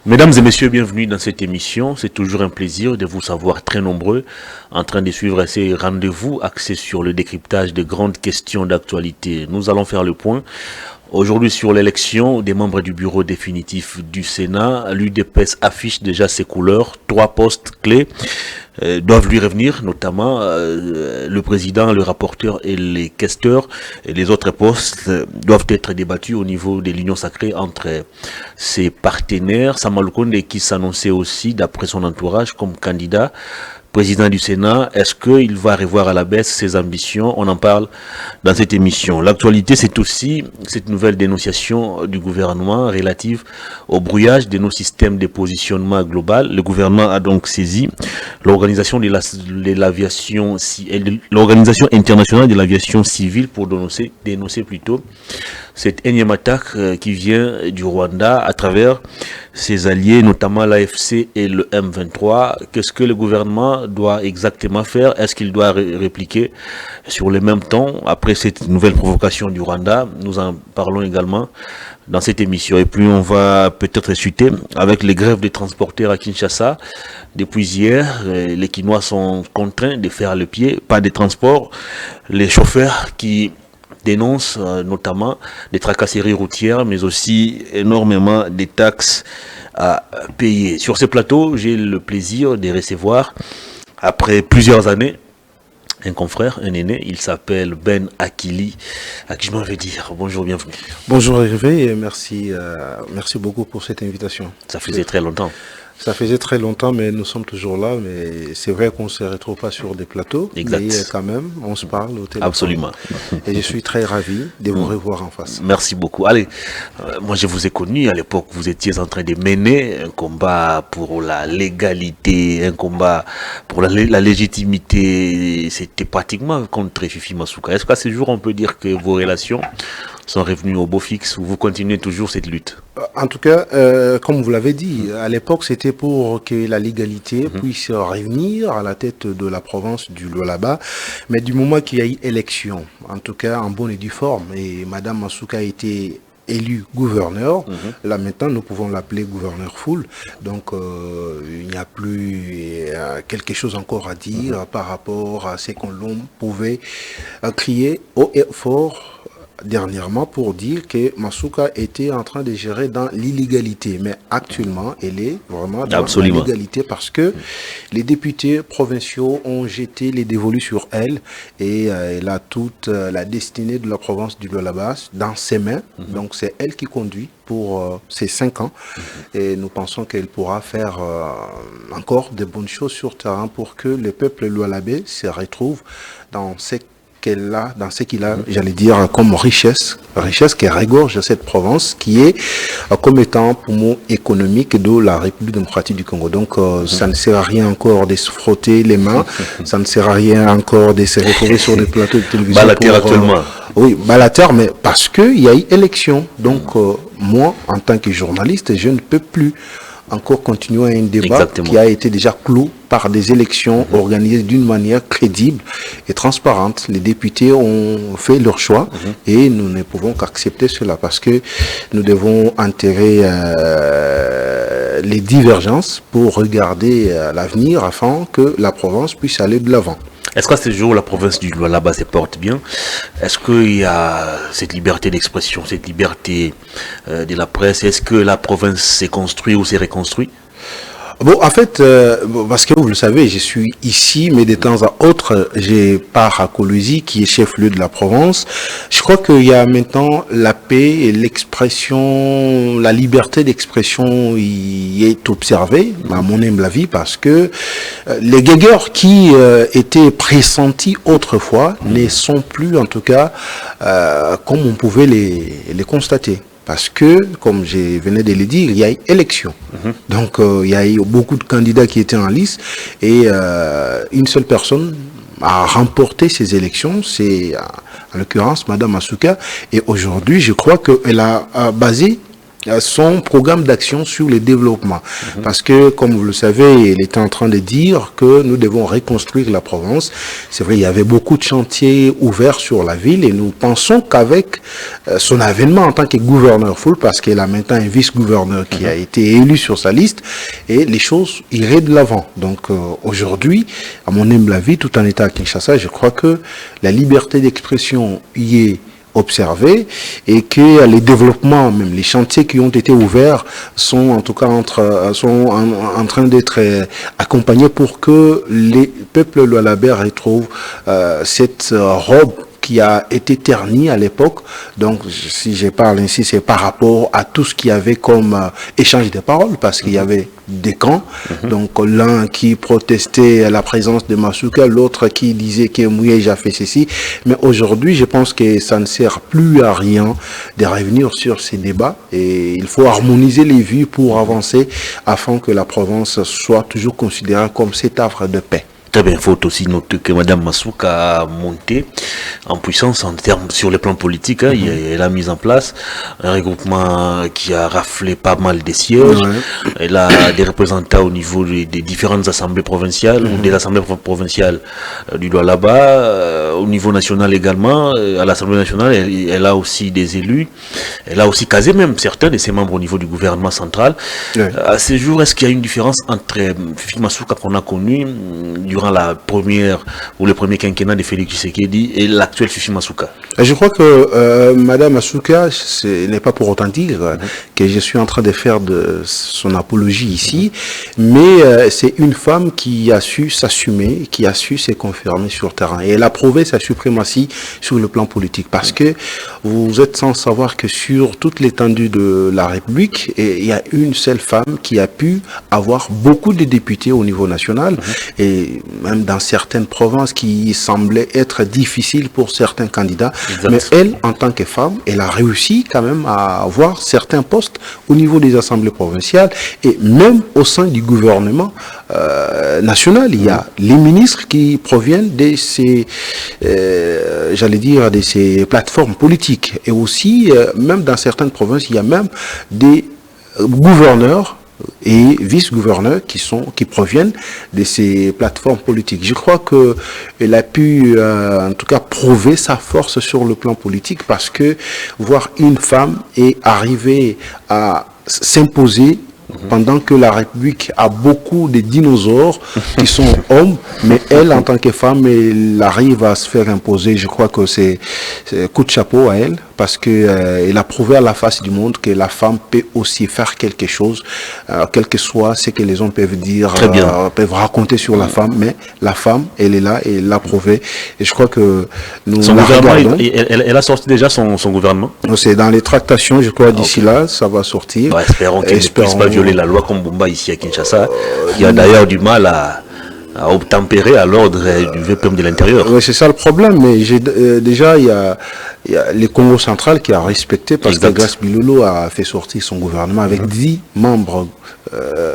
Mesdames et messieurs, bienvenue dans cette émission. C'est toujours un plaisir de vous savoir très nombreux en train de suivre ces rendez-vous axés sur le décryptage de grandes questions d'actualité. Nous allons faire le point aujourd'hui sur l'élection des membres du bureau définitif du Sénat. L'UDPS affiche déjà ses couleurs. 3 postes clés doivent lui revenir, notamment le président, le rapporteur et les questeurs. Et les autres postes doivent être débattus au niveau de l'union sacrée entre ses partenaires. Samuel Konde qui s'annonçait aussi, d'après son entourage, comme candidat président du Sénat. Est-ce qu'il va revoir à la baisse ses ambitions? On en parle dans cette émission. L'actualité, c'est aussi cette nouvelle dénonciation du gouvernement relative au brouillage de nos systèmes de positionnement global. Le gouvernement a donc saisi l'organisation l'Organisation internationale de l'aviation civile pour dénoncer plutôt cette énième attaque qui vient du Rwanda à travers ses alliés, notamment l'AFC et le M23. Qu'est-ce que le gouvernement doit exactement faire? Est-ce qu'il doit répliquer sur le même temps après cette nouvelle provocation du Rwanda? Nous en parlons également dans cette émission. Et puis on va peut-être chuter avec les grèves des transporteurs à Kinshasa. Depuis hier, les Kinois sont contraints de faire le pied, pas de transport. Les chauffeurs qui dénoncent notamment des tracasseries routières, mais aussi énormément de taxes à payer. Sur ce plateau, j'ai le plaisir de recevoir, après plusieurs années, un confrère, un aîné. Il s'appelle Ben Akili, à qui je m'en vais dire bonjour, bienvenue. Bonjour Hervé, et merci beaucoup pour cette invitation. Ça faisait très longtemps. Ça faisait très longtemps, mais nous sommes toujours là. Mais c'est vrai qu'on ne se retrouve pas sur des plateaux. Exact. Mais quand même, on se parle au téléphone. Absolument. Et je suis très ravi de vous revoir en face. Merci beaucoup. Allez, moi je vous ai connu à l'époque. Vous étiez en train de mener un combat pour la légalité, un combat pour la légitimité. C'était pratiquement contre Fifi Masuka. Est-ce qu'à ce jour, on peut dire que vos relations sont revenus au beau fixe ou vous continuez toujours cette lutte? En tout cas, comme vous l'avez dit, à l'époque, c'était pour que la légalité puisse revenir à la tête de la province du Lualaba. Mais du moment qu'il y a eu élection, en tout cas en bonne et due forme, et Madame Masuka a été élu gouverneur, là maintenant nous pouvons l'appeler gouverneur full, donc il n'y a plus quelque chose encore à dire par rapport à ce qu'on pouvait crier haut et fort dernièrement pour dire que Masuka était en train de gérer dans l'illégalité, mais actuellement elle est vraiment dans la légalité parce que les députés provinciaux ont jeté les dévolus sur elle et elle a toute la destinée de la province du Lualaba dans ses mains, donc c'est elle qui conduit pour ces 5 ans et nous pensons qu'elle pourra faire encore de bonnes choses sur terrain pour que le peuple lualabais se retrouve dans ce qu'il a, j'allais dire, comme richesse qui regorge cette province, qui est comme étant poumon économique de la République démocratique du Congo. Donc, ça ne sert à rien encore de se frotter les mains, ça ne sert à rien encore de se retrouver sur des plateaux de télévision. Balater actuellement. Oui, balater, mais parce qu'il y a eu élection. Donc, moi, en tant que journaliste, je ne peux plus encore continuer un débat qui a été déjà clos par des élections organisées d'une manière crédible et transparente. Les députés ont fait leur choix et nous ne pouvons qu'accepter cela parce que nous devons enterrer les divergences pour regarder l'avenir afin que la province puisse aller de l'avant. Est-ce qu'à ce jour, la province du Lualaba se porte bien? Est-ce qu'il y a cette liberté d'expression, cette liberté de la presse? Est-ce que la province s'est construite ou s'est reconstruite? Bon, en fait, parce que vous le savez, je suis ici, mais de temps à autre, je pars à Kolwezi, qui est chef-lieu de la Provence. Je crois qu'il y a maintenant la paix et l'expression, la liberté d'expression y est observée, à mon humble avis, parce que les guéguerres qui étaient pressentis autrefois ne sont plus, en tout cas, comme on pouvait les constater. Parce que, comme je venais de le dire, il y a eu élection. Donc, il y a eu beaucoup de candidats qui étaient en lice et une seule personne a remporté ces élections, c'est en l'occurrence Madame Masuka. Et aujourd'hui, je crois qu'elle a basé son programme d'action sur le développement. Parce que, comme vous le savez, il était en train de dire que nous devons reconstruire la province. C'est vrai, il y avait beaucoup de chantiers ouverts sur la ville et nous pensons qu'avec son avènement en tant que gouverneur full, parce qu'il a maintenant un vice-gouverneur qui a été élu sur sa liste, et les choses iraient de l'avant. Donc aujourd'hui, à mon humble avis, tout en état à Kinshasa, je crois que la liberté d'expression y est observé et que les développements, même les chantiers qui ont été ouverts sont en tout cas en train d'être accompagnés pour que les peuples lualabais retrouvent cette robe qui a été terni à l'époque. Donc, si je parle ainsi, c'est par rapport à tout ce qu'il y avait comme échange de paroles, parce qu'il y avait des camps. Donc, l'un qui protestait la présence de Masuka, l'autre qui disait que Mouyeja a fait ceci. Mais aujourd'hui, je pense que ça ne sert plus à rien de revenir sur ces débats. Et il faut harmoniser les vues pour avancer afin que la province soit toujours considérée comme cet havre de paix. Très bien, il faut aussi noter que Mme Masuka a monté en puissance en termes sur le plan politique. Elle a mis en place un regroupement qui a raflé pas mal de sièges. Elle a des représentants au niveau des différentes assemblées provinciales ou des assemblées provinciales du Lualaba, au niveau national également. À l'Assemblée nationale, elle a aussi des élus. Elle a aussi casé même certains de ses membres au niveau du gouvernement central. À ce jour, est-ce qu'il y a une différence entre Fifi Masuka qu'on a connu durant la première ou le premier quinquennat de Félix Tshisekedi et l'actuel Fifi Masuka? Je crois que Madame Masuka, ce n'est pas pour autant dire que je suis en train de faire de son apologie ici, mais c'est une femme qui a su s'assumer, qui a su se confirmer sur le terrain. Et elle a prouvé sa suprématie sur le plan politique. Parce que vous êtes sans savoir que sur toute l'étendue de la République, il y a une seule femme qui a pu avoir beaucoup de députés au niveau national. Et même dans certaines provinces qui semblaient être difficiles pour certains candidats. Exact. Mais elle, en tant que femme, elle a réussi quand même à avoir certains postes au niveau des assemblées provinciales et même au sein du gouvernement national. Il y a les ministres qui proviennent de ces, j'allais dire, de ces plateformes politiques. Et aussi, même dans certaines provinces, il y a même des gouverneurs et vice-gouverneurs qui proviennent de ces plateformes politiques. Je crois qu'elle a pu, en tout cas, prouver sa force sur le plan politique parce que voir une femme et arriver à s'imposer pendant que la République a beaucoup de dinosaures qui sont hommes, mais elle, en tant que femme, elle arrive à se faire imposer. Je crois que c'est coup de chapeau à elle, parce qu'elle a prouvé à la face du monde que la femme peut aussi faire quelque chose, quel que soit ce que les hommes peuvent dire, peuvent raconter sur la femme, mais la femme, elle est là et elle l'a prouvé. Et je crois que nous son gouvernement, elle a sorti déjà son gouvernement. C'est dans les tractations, je crois, d'ici là, ça va sortir. Ouais, espérons qu'elle ne puisse pas violer la loi comme Bumba ici à Kinshasa, qui a d'ailleurs du mal à obtempérer à l'ordre du VPM de l'intérieur. Oui, c'est ça le problème, mais déjà il y a le Congo central qui a respecté, parce que Grace Bilolo a fait sortir son gouvernement avec 10 membres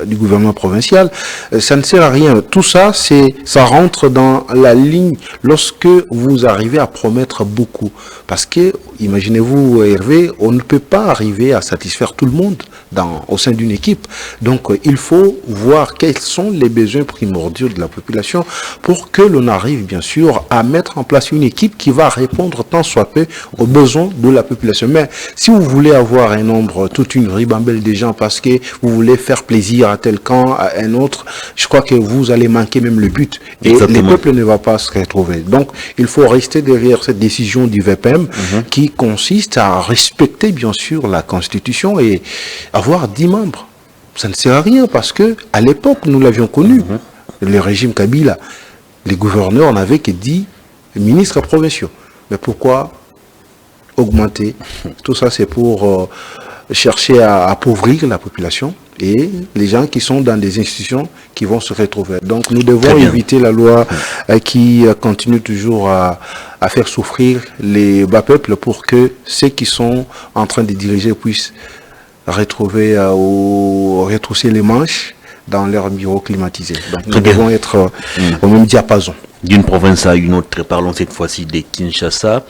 du gouvernement provincial. Ça ne sert à rien. Tout ça, ça rentre dans la ligne lorsque vous arrivez à promettre beaucoup. Parce que, imaginez-vous, Hervé, on ne peut pas arriver à satisfaire tout le monde au sein d'une équipe. Donc, il faut voir quels sont les besoins primordiaux de la population pour que l'on arrive, bien sûr, à mettre en place une équipe qui va répondre tant soit peu aux besoins de la population. Mais si vous voulez avoir un nombre, toute une ribambelle de gens parce que vous voulez faire plaisir à tel camp, à un autre, je crois que vous allez manquer même le but. Et le peuple ne va pas se retrouver. Donc, il faut rester derrière cette décision du VPM qui consiste à respecter, bien sûr, la Constitution et avoir 10 membres. Ça ne sert à rien parce que à l'époque, nous l'avions connu. Le régime Kabila, les gouverneurs n'avaient que 10 ministres provinciaux. Mais pourquoi augmenter? Tout ça, c'est pour chercher à appauvrir la population et les gens qui sont dans des institutions qui vont se retrouver. Donc, nous devons éviter la loi qui continue toujours à faire souffrir les bas peuples pour que ceux qui sont en train de diriger puissent retrouver ou retrousser les manches dans leur bureau climatisé. Donc, nous devons être au même diapason. d'une province à une autre. Parlons cette fois-ci de Kinshasa,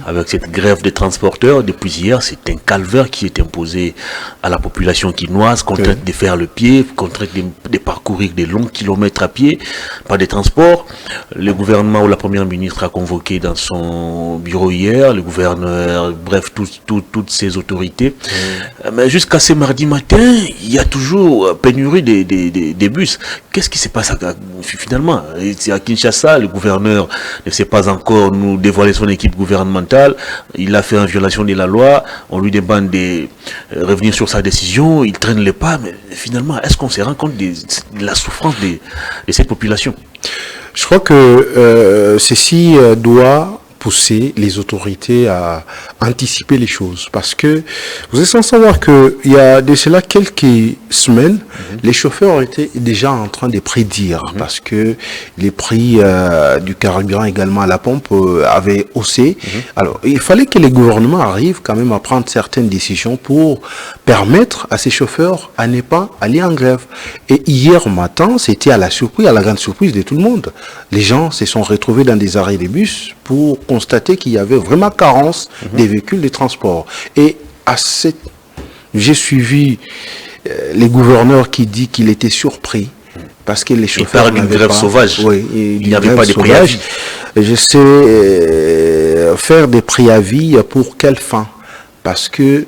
avec cette grève des transporteurs. Depuis hier, c'est un calvaire qui est imposé à la population quinoise, contrainte de faire le pied, contrainte de parcourir des longs kilomètres à pied, par des transports. Le gouvernement ou la première ministre a convoqué dans son bureau hier, le gouverneur, bref, toutes ces autorités. Mais jusqu'à ce mardi matin, il y a toujours pénurie des bus. Qu'est-ce qui se passe finalement? C'est à Kinshasa, le gouverneur ne sait pas encore nous dévoiler son équipe gouvernementale. Il a fait en violation de la loi. On lui demande de revenir sur sa décision. Il traîne les pas. Mais finalement, est-ce qu'on se rend compte de la souffrance de cette population? Je crois que ceci doit pousser les autorités à anticiper les choses. Parce que vous êtes sans savoir qu'il y a de cela quelques semaines, les chauffeurs étaient déjà en train de prédire parce que les prix du carburant également à la pompe avaient haussé. Alors, il fallait que les gouvernements arrivent quand même à prendre certaines décisions pour permettre à ces chauffeurs à ne pas aller en grève. Et hier matin, c'était à la grande surprise de tout le monde. Les gens se sont retrouvés dans des arrêts de bus pour constater qu'il y avait vraiment carence des véhicules de transport. Et j'ai suivi les gouverneurs qui dit qu'il était surpris parce que les chauffeurs n'avaient pas... d'une grève sauvage. Oui, il n'y avait pas de préavis. Je sais faire des préavis pour quelle fin? Parce que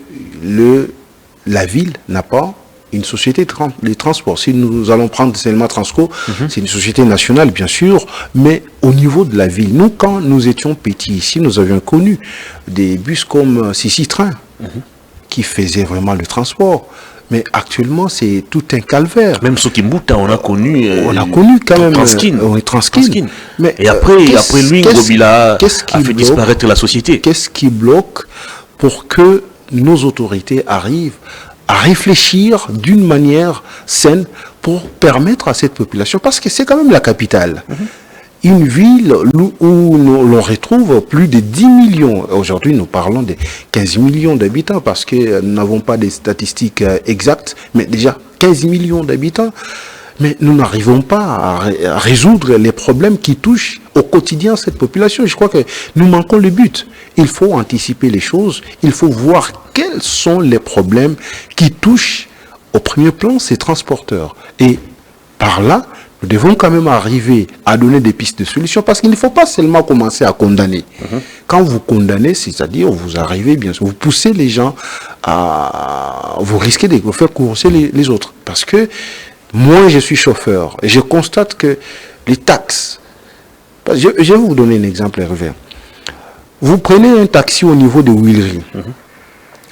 la ville n'a pas une société de transport. Si nous allons prendre seulement Transco, c'est une société nationale, bien sûr, mais au niveau de la ville, nous, quand nous étions petits ici, nous avions connu des bus comme Sissi Train, qui faisaient vraiment le transport. Mais actuellement, c'est tout un calvaire. Même Sokimbuta, on a connu quand même Transkin. Mais et après lui, Ngobila a fait disparaître la société. Qu'est-ce qui bloque pour que nos autorités arrivent à réfléchir d'une manière saine pour permettre à cette population, parce que c'est quand même la capitale, une ville où l'on retrouve plus de 10 millions, aujourd'hui nous parlons de 15 millions d'habitants, parce que nous n'avons pas des statistiques exactes, mais déjà 15 millions d'habitants, mais nous n'arrivons pas à résoudre les problèmes qui touchent au quotidien cette population. Je crois que nous manquons le but. Il faut anticiper les choses, il faut voir quels sont les problèmes qui touchent au premier plan ces transporteurs. Et par là, nous devons quand même arriver à donner des pistes de solutions, parce qu'il ne faut pas seulement commencer à condamner. Quand vous condamnez, c'est-à-dire vous arrivez, bien sûr, vous poussez les gens à... Vous risquez de vous faire courser les autres. Parce que moi, je suis chauffeur et je constate que les taxes... Je vais vous donner un exemple, Hervé. Vous prenez un taxi au niveau de Huileries,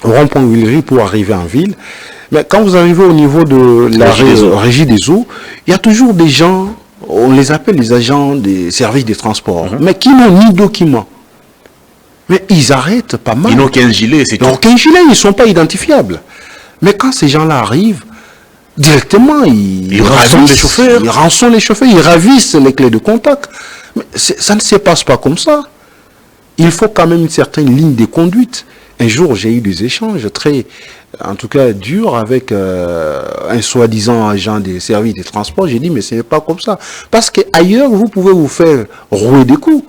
au rond-point Huileries pour arriver en ville, mais quand vous arrivez au niveau de la régie des eaux, il y a toujours des gens, on les appelle les agents des services de transport, mais qui n'ont ni documents. Mais ils arrêtent pas mal. Ils n'ont qu'un gilet, c'est tout. Ils n'ont qu'un gilet, ils ne sont pas identifiables. Mais quand ces gens-là arrivent, directement, ils rançonnent les chauffeurs. Ils rançonnent les chauffeurs, ils ravissent les clés de contact. Mais ça ne se passe pas comme ça. Il faut quand même une certaine ligne de conduite. Un jour, j'ai eu des échanges très, en tout cas, durs avec un soi-disant agent des services de transport. J'ai dit, mais ce n'est pas comme ça. Parce qu'ailleurs, vous pouvez vous faire rouer des coups.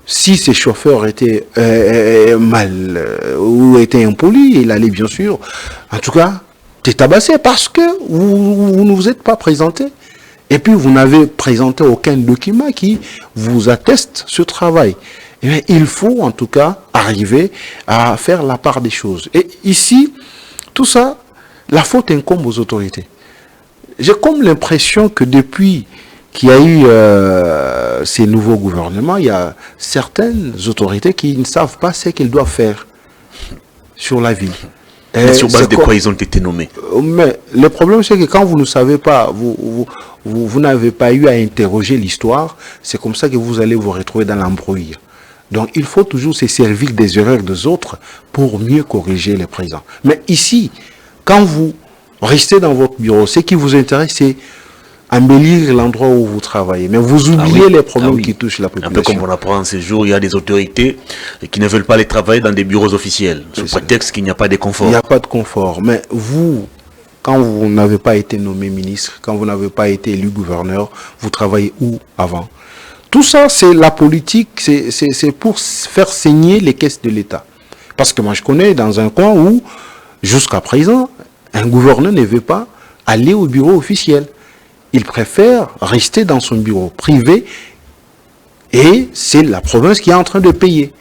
Si ces chauffeurs étaient mal ou étaient impolis, il allait bien sûr, en tout cas, tabassé parce que vous ne vous êtes pas présenté. Et puis, vous n'avez présenté aucun document qui vous atteste ce travail. Et il faut, en tout cas, arriver à faire la part des choses. Et ici, tout ça, la faute incombe aux autorités. J'ai comme l'impression que depuis qu'il y a eu ces nouveaux gouvernements, il y a certaines autorités qui ne savent pas ce qu'elles doivent faire sur la ville. Et sur base de quoi ils ont été nommés? Mais le problème, c'est que quand vous ne savez pas, vous n'avez pas eu à interroger l'histoire, c'est comme ça que vous allez vous retrouver dans l'embrouille. Donc, il faut toujours se servir des erreurs des autres pour mieux corriger les présents. Mais ici, quand vous restez dans votre bureau, ce qui vous intéresse, c'est embellir l'endroit où vous travaillez. Mais vous oubliez les problèmes qui touchent la population. Un peu comme on apprend ces jours, il y a des autorités qui ne veulent pas aller travailler dans des bureaux officiels. Sous prétexte qu'il n'y a pas de confort. Il n'y a pas de confort. Mais vous, quand vous n'avez pas été nommé ministre, quand vous n'avez pas été élu gouverneur, vous travaillez où avant? Tout ça, c'est la politique, c'est pour faire saigner les caisses de l'État. Parce que moi, je connais dans un coin où, jusqu'à présent, un gouverneur ne veut pas aller au bureau officiel. Il préfère rester dans son bureau privé et c'est la province qui est en train de payer.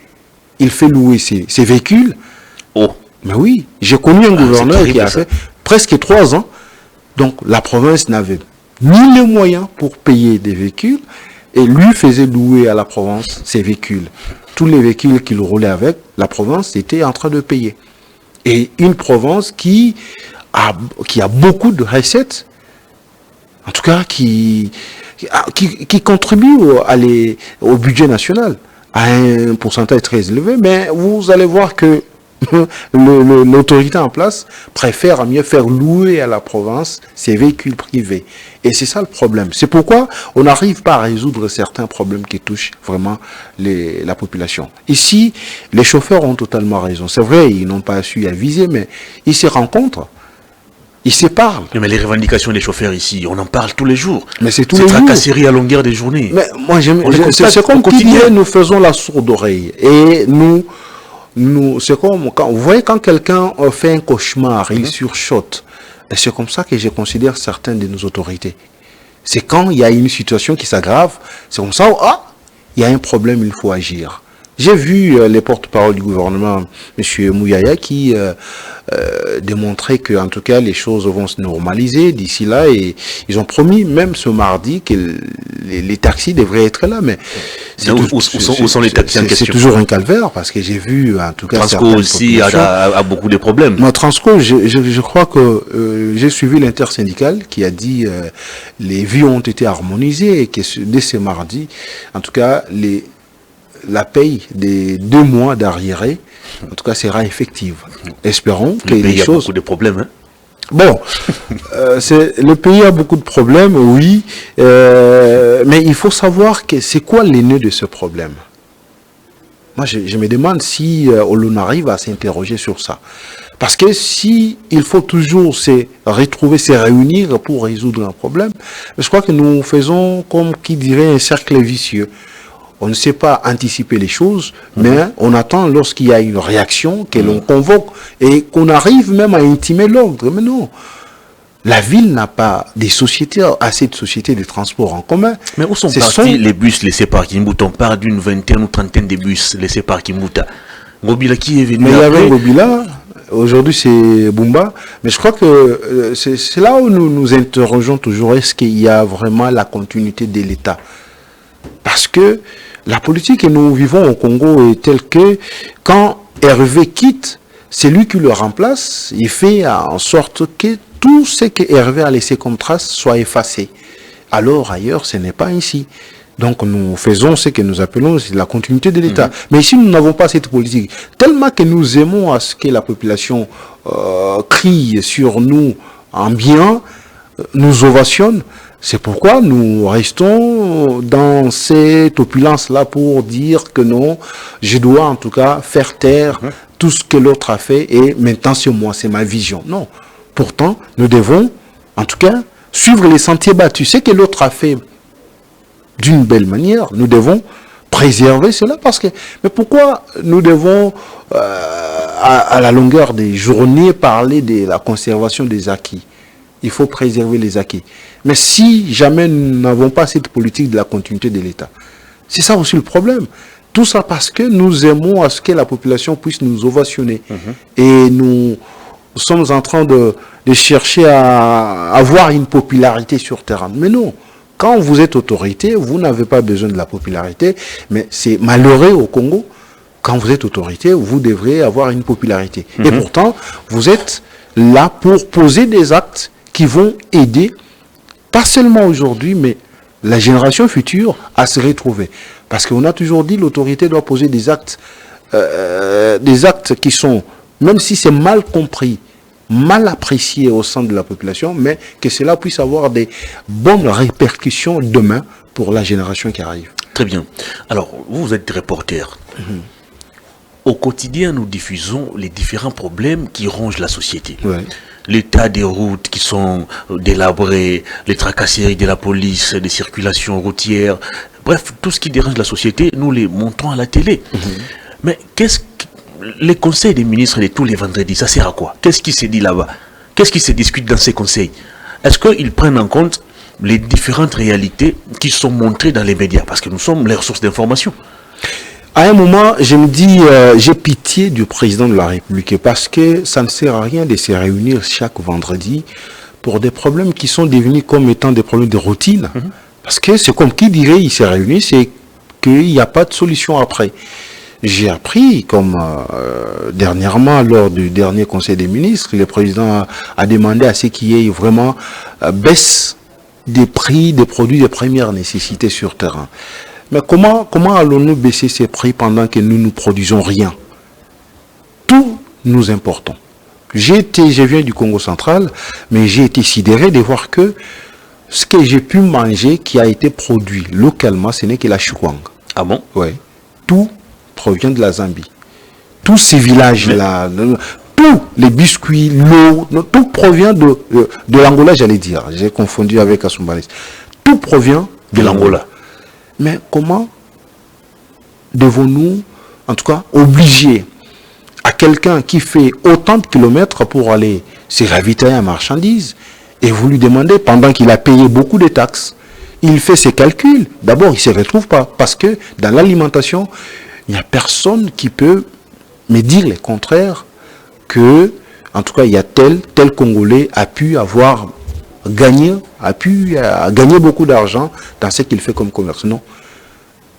Il fait louer ses véhicules. Oh. Mais oui, j'ai connu un gouverneur qui a fait presque 3 ans. Donc la province n'avait ni les moyens pour payer des véhicules et lui faisait louer à la province ses véhicules. Tous les véhicules qu'il roulait avec, la province était en train de payer. Et une province qui a beaucoup de recettes, en tout cas qui contribue au budget national à un pourcentage très élevé, mais vous allez voir que l'autorité en place préfère à mieux faire louer à la province ses véhicules privés. Et c'est ça le problème. C'est pourquoi on n'arrive pas à résoudre certains problèmes qui touchent vraiment la population. Ici, les chauffeurs ont totalement raison. C'est vrai, ils n'ont pas su aviser, mais ils se rencontrent. Ils se parlent. Mais les revendications des chauffeurs ici, on en parle tous les jours. Mais c'est tous les jours. C'est tracasserie à longueur des journées. Mais moi, c'est comme qui dit, nous faisons la sourde oreille. Et c'est comme vous voyez quand quelqu'un fait un cauchemar, il surchote. Et c'est comme ça que je considère certaines de nos autorités. C'est quand il y a une situation qui s'aggrave, c'est comme ça, il y a un problème, il faut agir. J'ai vu les porte-parole du gouvernement, M. Mouyaya, qui démontraient que, en tout cas, les choses vont se normaliser d'ici là. Et ils ont promis, même ce mardi, que les taxis devraient être là. Mais où sont les taxis en question? C'est toujours un calvaire, parce que j'ai vu, en tout cas, Transco aussi a beaucoup de problèmes. Moi, Transco, je crois que j'ai suivi l'intersyndicale qui a dit les vies ont été harmonisées et que dès ce mardi, en tout cas, la paye des 2 mois d'arriéré, en tout cas, sera effective. Espérons que les choses... Il y a beaucoup de problèmes. Hein? Bon, le pays a beaucoup de problèmes, oui, mais il faut savoir que c'est quoi les nœuds de ce problème. Moi, je me demande si on arrive à s'interroger sur ça. Parce que si il faut toujours se retrouver, se réunir pour résoudre un problème, je crois que nous faisons, comme qui dirait, un cercle vicieux. On ne sait pas anticiper les choses, mais on attend lorsqu'il y a une réaction, que l'on convoque et qu'on arrive même à intimer l'ordre. Mais non, la ville n'a pas assez de sociétés de transport en commun. Mais où sont partis les bus laissés par Kimbuta? On parle d'une 20aine ou 30aine de bus laissés par Kimbuta. Ngobila qui est venu? Mais il y avait Ngobila, aujourd'hui c'est Bumba, mais je crois que c'est là où nous nous interrogeons toujours, est-ce qu'il y a vraiment la continuité de l'État? Parce que la politique que nous vivons au Congo est telle que quand Hervé quitte, c'est lui qui le remplace, il fait en sorte que tout ce que Hervé a laissé comme trace soit effacé. Alors ailleurs, ce n'est pas ainsi. Donc nous faisons ce que nous appelons la continuité de l'État. Mais ici, nous n'avons pas cette politique. Tellement que nous aimons à ce que la population crie sur nous en bien, nous ovationne. C'est pourquoi nous restons dans cette opulence-là pour dire que non, je dois en tout cas faire taire tout ce que l'autre a fait et maintenant c'est moi, c'est ma vision. Non. Pourtant, nous devons en tout cas suivre les sentiers battus. Ce que l'autre a fait d'une belle manière, nous devons préserver cela parce que... Mais pourquoi nous devons à la longueur des journées parler de la conservation des acquis? Il faut préserver les acquis. Mais si jamais nous n'avons pas cette politique de la continuité de l'État, c'est ça aussi le problème. Tout ça parce que nous aimons à ce que la population puisse nous ovationner. Et nous sommes en train de chercher à avoir une popularité sur terrain. Mais non, quand vous êtes autorité, vous n'avez pas besoin de la popularité. Mais c'est malheureux au Congo. Quand vous êtes autorité, vous devrez avoir une popularité. Et pourtant, vous êtes là pour poser des actes qui vont aider, pas seulement aujourd'hui, mais la génération future à se retrouver. Parce qu'on a toujours dit que l'autorité doit poser des actes qui sont, même si c'est mal compris, mal apprécié au sein de la population, mais que cela puisse avoir des bonnes répercussions demain pour la génération qui arrive. Très bien. Alors, vous êtes reporter. Au quotidien, nous diffusons les différents problèmes qui rongent la société. Ouais. L'état des routes qui sont délabrées, les tracasseries de la police, des circulations routières, Bref, tout ce qui dérange la société, nous les montrons à la télé. Mais les conseils des ministres de tous les vendredis, ça sert à quoi? Qu'est-ce qui se dit là-bas? Qu'est-ce qui se discute dans ces conseils? Est-ce qu'ils prennent en compte les différentes réalités qui sont montrées dans les médias? Parce que nous sommes les ressources d'information. À un moment, je me dis, j'ai pitié du président de la République parce que ça ne sert à rien de se réunir chaque vendredi pour des problèmes qui sont devenus comme étant des problèmes de routine. Parce que c'est comme qui dirait, il s'est réuni, c'est qu'il n'y a pas de solution après. J'ai appris, comme dernièrement, lors du dernier Conseil des ministres, le président a demandé à ce qu'il y ait vraiment baisse des prix des produits de première nécessité sur terrain. Mais comment allons-nous baisser ces prix pendant que nous ne produisons rien? Tout nous importons. Je viens du Congo central, mais j'ai été sidéré de voir que ce que j'ai pu manger qui a été produit localement, ce n'est que la chouang. Ah bon? Oui. Tout provient de la Zambie. Tous ces villages-là, tous les biscuits, l'eau, tout provient de l'Angola, j'allais dire. J'ai confondu avec Asumbalis. Tout provient de l'Angola. Mais comment devons-nous, en tout cas, obliger à quelqu'un qui fait autant de kilomètres pour aller se ravitailler en marchandises et vous lui demandez, pendant qu'il a payé beaucoup de taxes, il fait ses calculs. D'abord, il ne se retrouve pas parce que dans l'alimentation, il n'y a personne qui peut me dire le contraire que, en tout cas, il y a tel Congolais a pu avoir gagné beaucoup d'argent dans ce qu'il fait comme commerce. Non.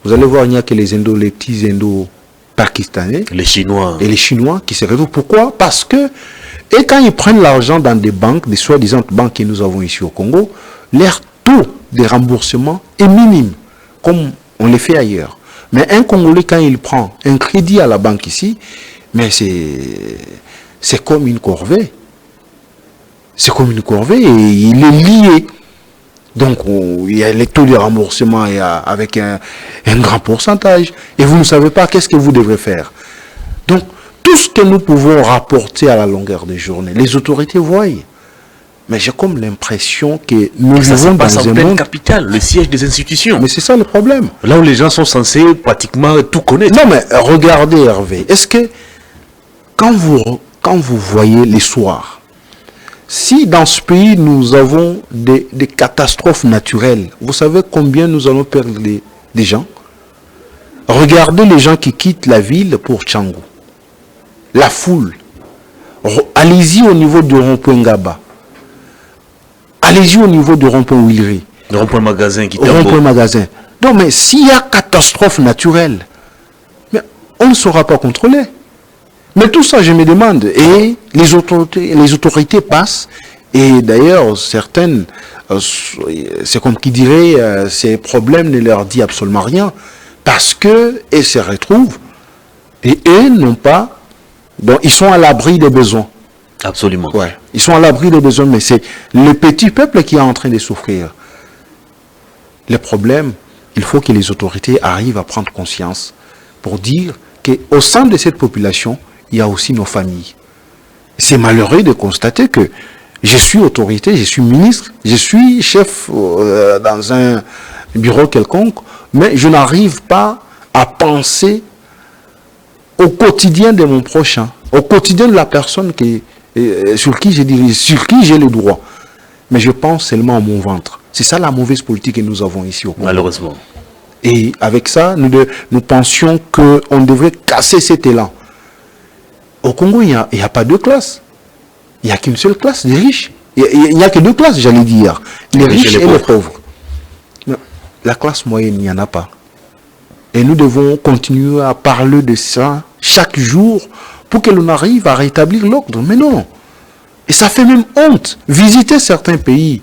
Vous allez voir, il n'y a que les petits Indo-Pakistanais, les Chinois. Et les Chinois qui se retrouvent. Pourquoi? Parce que, et quand ils prennent l'argent dans des banques, des soi-disant banques que nous avons ici au Congo, leur taux de remboursement est minime, comme on le fait ailleurs. Mais un Congolais, quand il prend un crédit à la banque ici, mais c'est comme une corvée. C'est comme une corvée et il est lié. Donc, il y a les taux de remboursement avec un grand pourcentage. Et vous ne savez pas qu'est-ce que vous devrez faire. Donc, tout ce que nous pouvons rapporter à la longueur des journées, les autorités voient. Mais j'ai comme l'impression que nous vivons dans un monde capitale, le siège des institutions. Mais c'est ça le problème. Là où les gens sont censés pratiquement tout connaître. Non, mais regardez Hervé. Est-ce que quand vous voyez les soirs, si dans ce pays nous avons des catastrophes naturelles, vous savez combien nous allons perdre des gens? Regardez les gens qui quittent la ville pour Tchangou. La foule. Allez-y au niveau du rond-point Ngaba. Allez-y au niveau du rond-point Willery. Le rond-point magasin qui rond-point magasin. Non, mais s'il y a catastrophe naturelle, mais on ne saura pas contrôler. Mais tout ça, je me demande. Et les autorités passent. Et d'ailleurs, certaines, c'est comme qui dirait, ces problèmes ne leur disent absolument rien. Parce qu'elles se retrouvent. Et eux n'ont pas. Donc, ils sont à l'abri des besoins. Absolument. Ouais. Ils sont à l'abri des besoins, mais c'est le petit peuple qui est en train de souffrir. Le problème, il faut que les autorités arrivent à prendre conscience pour dire qu'au sein de cette population, il y a aussi nos familles. C'est malheureux de constater que je suis autorité, je suis ministre, je suis chef dans un bureau quelconque, mais je n'arrive pas à penser au quotidien de mon prochain, au quotidien de la personne sur qui j'ai le droit. Mais je pense seulement à mon ventre. C'est ça la mauvaise politique que nous avons ici au Congo. Malheureusement. Et avec ça, nous pensions qu'on devrait casser cet élan. Au Congo, il n'y a pas deux classes. Il n'y a qu'une seule classe, les riches. Il n'y a que deux classes, j'allais dire. Les riches et les pauvres. Mais la classe moyenne, il n'y en a pas. Et nous devons continuer à parler de ça chaque jour pour que l'on arrive à rétablir l'ordre. Mais non. Et ça fait même honte. Visiter certains pays.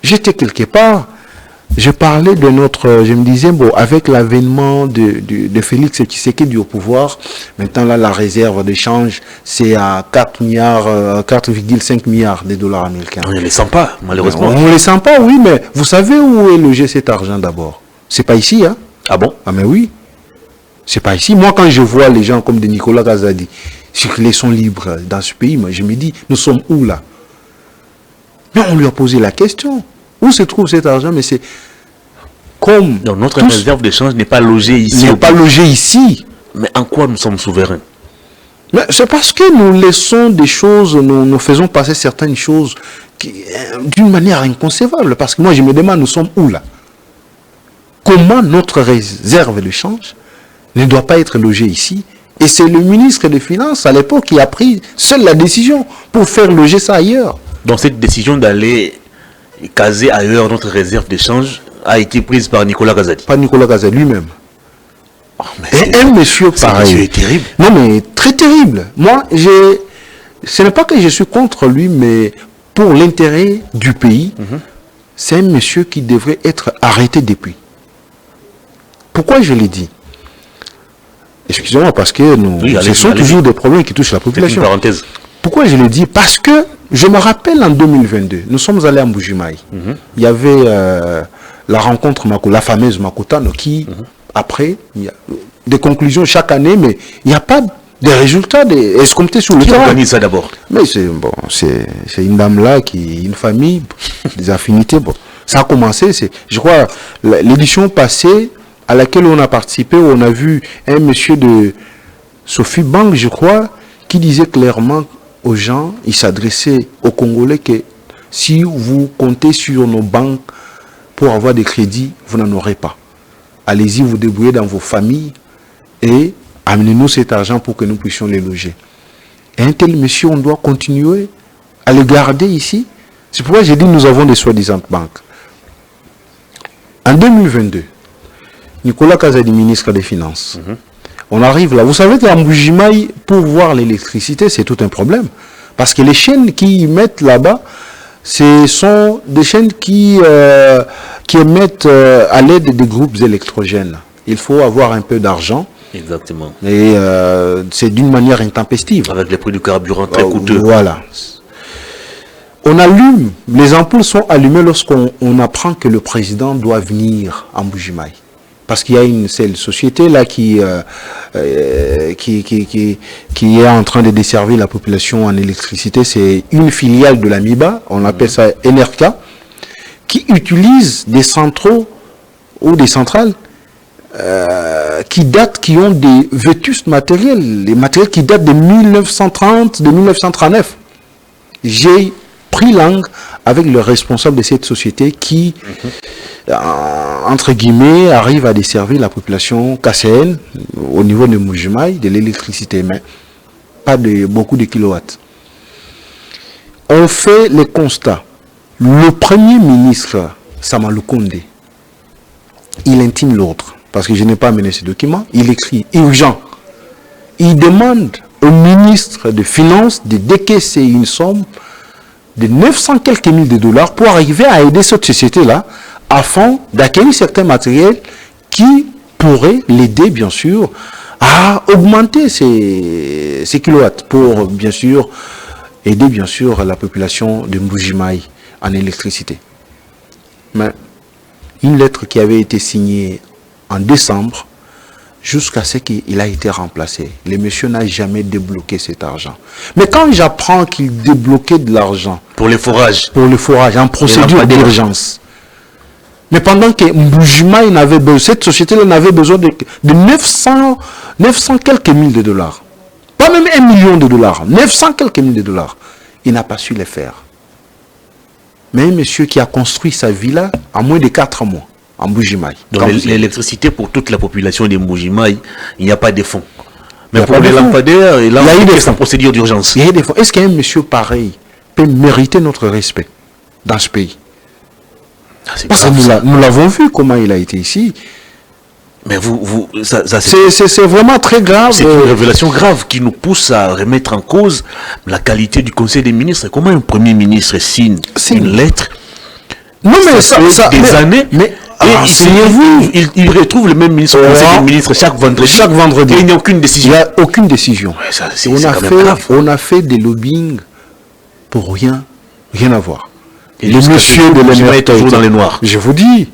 J'étais quelque part, je parlais de je me disais, bon, avec l'avènement de Félix Tshisekedi au pouvoir, maintenant là, la réserve d'échange, c'est à 4,5 milliards de dollars américains. On ne les sent pas, malheureusement. On ne les sent pas, oui, mais vous savez où est logé cet argent d'abord? C'est pas ici, hein? Ah bon? Ah mais oui. C'est pas ici. Moi, quand je vois les gens comme de Nicolas Kazadi circuler sont libres dans ce pays, moi, je me dis, nous sommes où là? Mais on lui a posé la question. Où se trouve cet argent? Mais comme Donc notre réserve de change n'est pas logée ici. N'est pas logée ici. Mais en quoi nous sommes souverains? Mais c'est parce que nous laissons des choses, nous faisons passer certaines choses d'une manière inconcevable. Parce que moi, je me demande, nous sommes où là? Comment notre réserve de change ne doit pas être logée ici? Et c'est le ministre des Finances à l'époque qui a pris seule la décision pour faire loger ça ailleurs. Donc cette décision d'aller caser ailleurs notre réserve de change a été prise par Nicolas Kazadi. Pas Nicolas Kazadi lui-même. Oh, Et un monsieur pareil. Monsieur est terrible. Non mais très terrible. Moi, ce n'est pas que je suis contre lui, mais pour l'intérêt du pays, c'est un monsieur qui devrait être arrêté depuis. Pourquoi je l'ai dit? Excusez-moi, parce que ce sont toujours des problèmes qui touchent la population. Une parenthèse. Pourquoi je le dis? Parce que je me rappelle en 2022, nous sommes allés à Mbujimaï. Il y avait la rencontre, la fameuse Makutano, qui, après, il y a des conclusions chaque année, mais il n'y a pas de résultats escomptés sur le terrain. Qui organise ça d'abord? Mais c'est une dame-là, une famille, des affinités. Bon. Ça a commencé, je crois, l'édition passée, à laquelle on a participé, où on a vu un monsieur de Sophie Bank, je crois, qui disait clairement aux gens, il s'adressait aux Congolais que si vous comptez sur nos banques pour avoir des crédits, vous n'en aurez pas. Allez-y, vous débrouillez dans vos familles et amenez-nous cet argent pour que nous puissions les loger. Et un tel monsieur, on doit continuer à le garder ici. C'est pourquoi j'ai dit nous avons des soi-disant banques. En 2022, Nicolas Kazadi, ministre des Finances. On arrive là. Vous savez qu'à Mbujimaï, pour voir l'électricité, c'est tout un problème. Parce que les chaînes qui mettent là-bas, ce sont des chaînes qui émettent à l'aide des groupes électrogènes. Il faut avoir un peu d'argent. Exactement. Et c'est d'une manière intempestive. Avec les prix du carburant très coûteux. Voilà. On allume, les ampoules sont allumées lorsqu'on apprend que le président doit venir à Mbujimaï. Parce qu'il y a une seule société là qui est en train de desservir la population en électricité. C'est une filiale de la MIBA, on appelle ça NRK, qui utilise des centraux ou des centrales qui ont des vétustes matériels, les matériels qui datent de 1930, de 1939. J'ai pris langue avec le responsable de cette société qui, entre guillemets, arrive à desservir la population KCN au niveau de Mbujimaï, de l'électricité, mais pas de beaucoup de kilowatts. On fait les constats. Le premier ministre, Samalou Kondé, il intime l'autre, parce que je n'ai pas amené ce document, il écrit urgent. Il demande au ministre des Finances de décaisser une somme de 900 quelques mille de dollars pour arriver à aider cette société-là afin d'acquérir certains matériels qui pourraient l'aider, bien sûr, à augmenter ses kilowatts pour, bien sûr, aider, bien sûr, la population de Mbujimaï en électricité. Mais une lettre qui avait été signée en décembre, jusqu'à ce qu'il a été remplacé. Le monsieur n'a jamais débloqué cet argent. Mais quand j'apprends qu'il débloquait de l'argent... Pour les forages. Pour le forage, en procédure d'urgence. Mais pendant que Mbujimaï n'avait besoin, cette société-là n'avait besoin de 900 quelques mille de dollars. Pas même 1 million de dollars. 900 quelques mille de dollars. Il n'a pas su les faire. Mais un monsieur qui a construit sa villa en moins de 4 mois. En Mbujimaï. Donc l'électricité pour toute la population de Mbujimaï, il n'y a pas de fonds. Mais pour les lampadaires, il y a eu des fonds. Procédure d'urgence. Il y a eu des fonds. Est-ce qu'un monsieur pareil peut mériter notre respect dans ce pays? Parce que nous l'avons vu comment il a été ici. Mais c'est vraiment très grave. C'est une révélation grave qui nous pousse à remettre en cause la qualité du Conseil des ministres. Comment un premier ministre signe une lettre? Non mais ça des années. Mais il retrouve le même ministre, le ministre chaque vendredi. Et il n'y a aucune décision. Il n'y a aucune décision. Ouais, ça, on a fait des lobbying pour rien avoir. Et le monsieur de Mbujimaï est toujours dans les noirs. Je vous dis.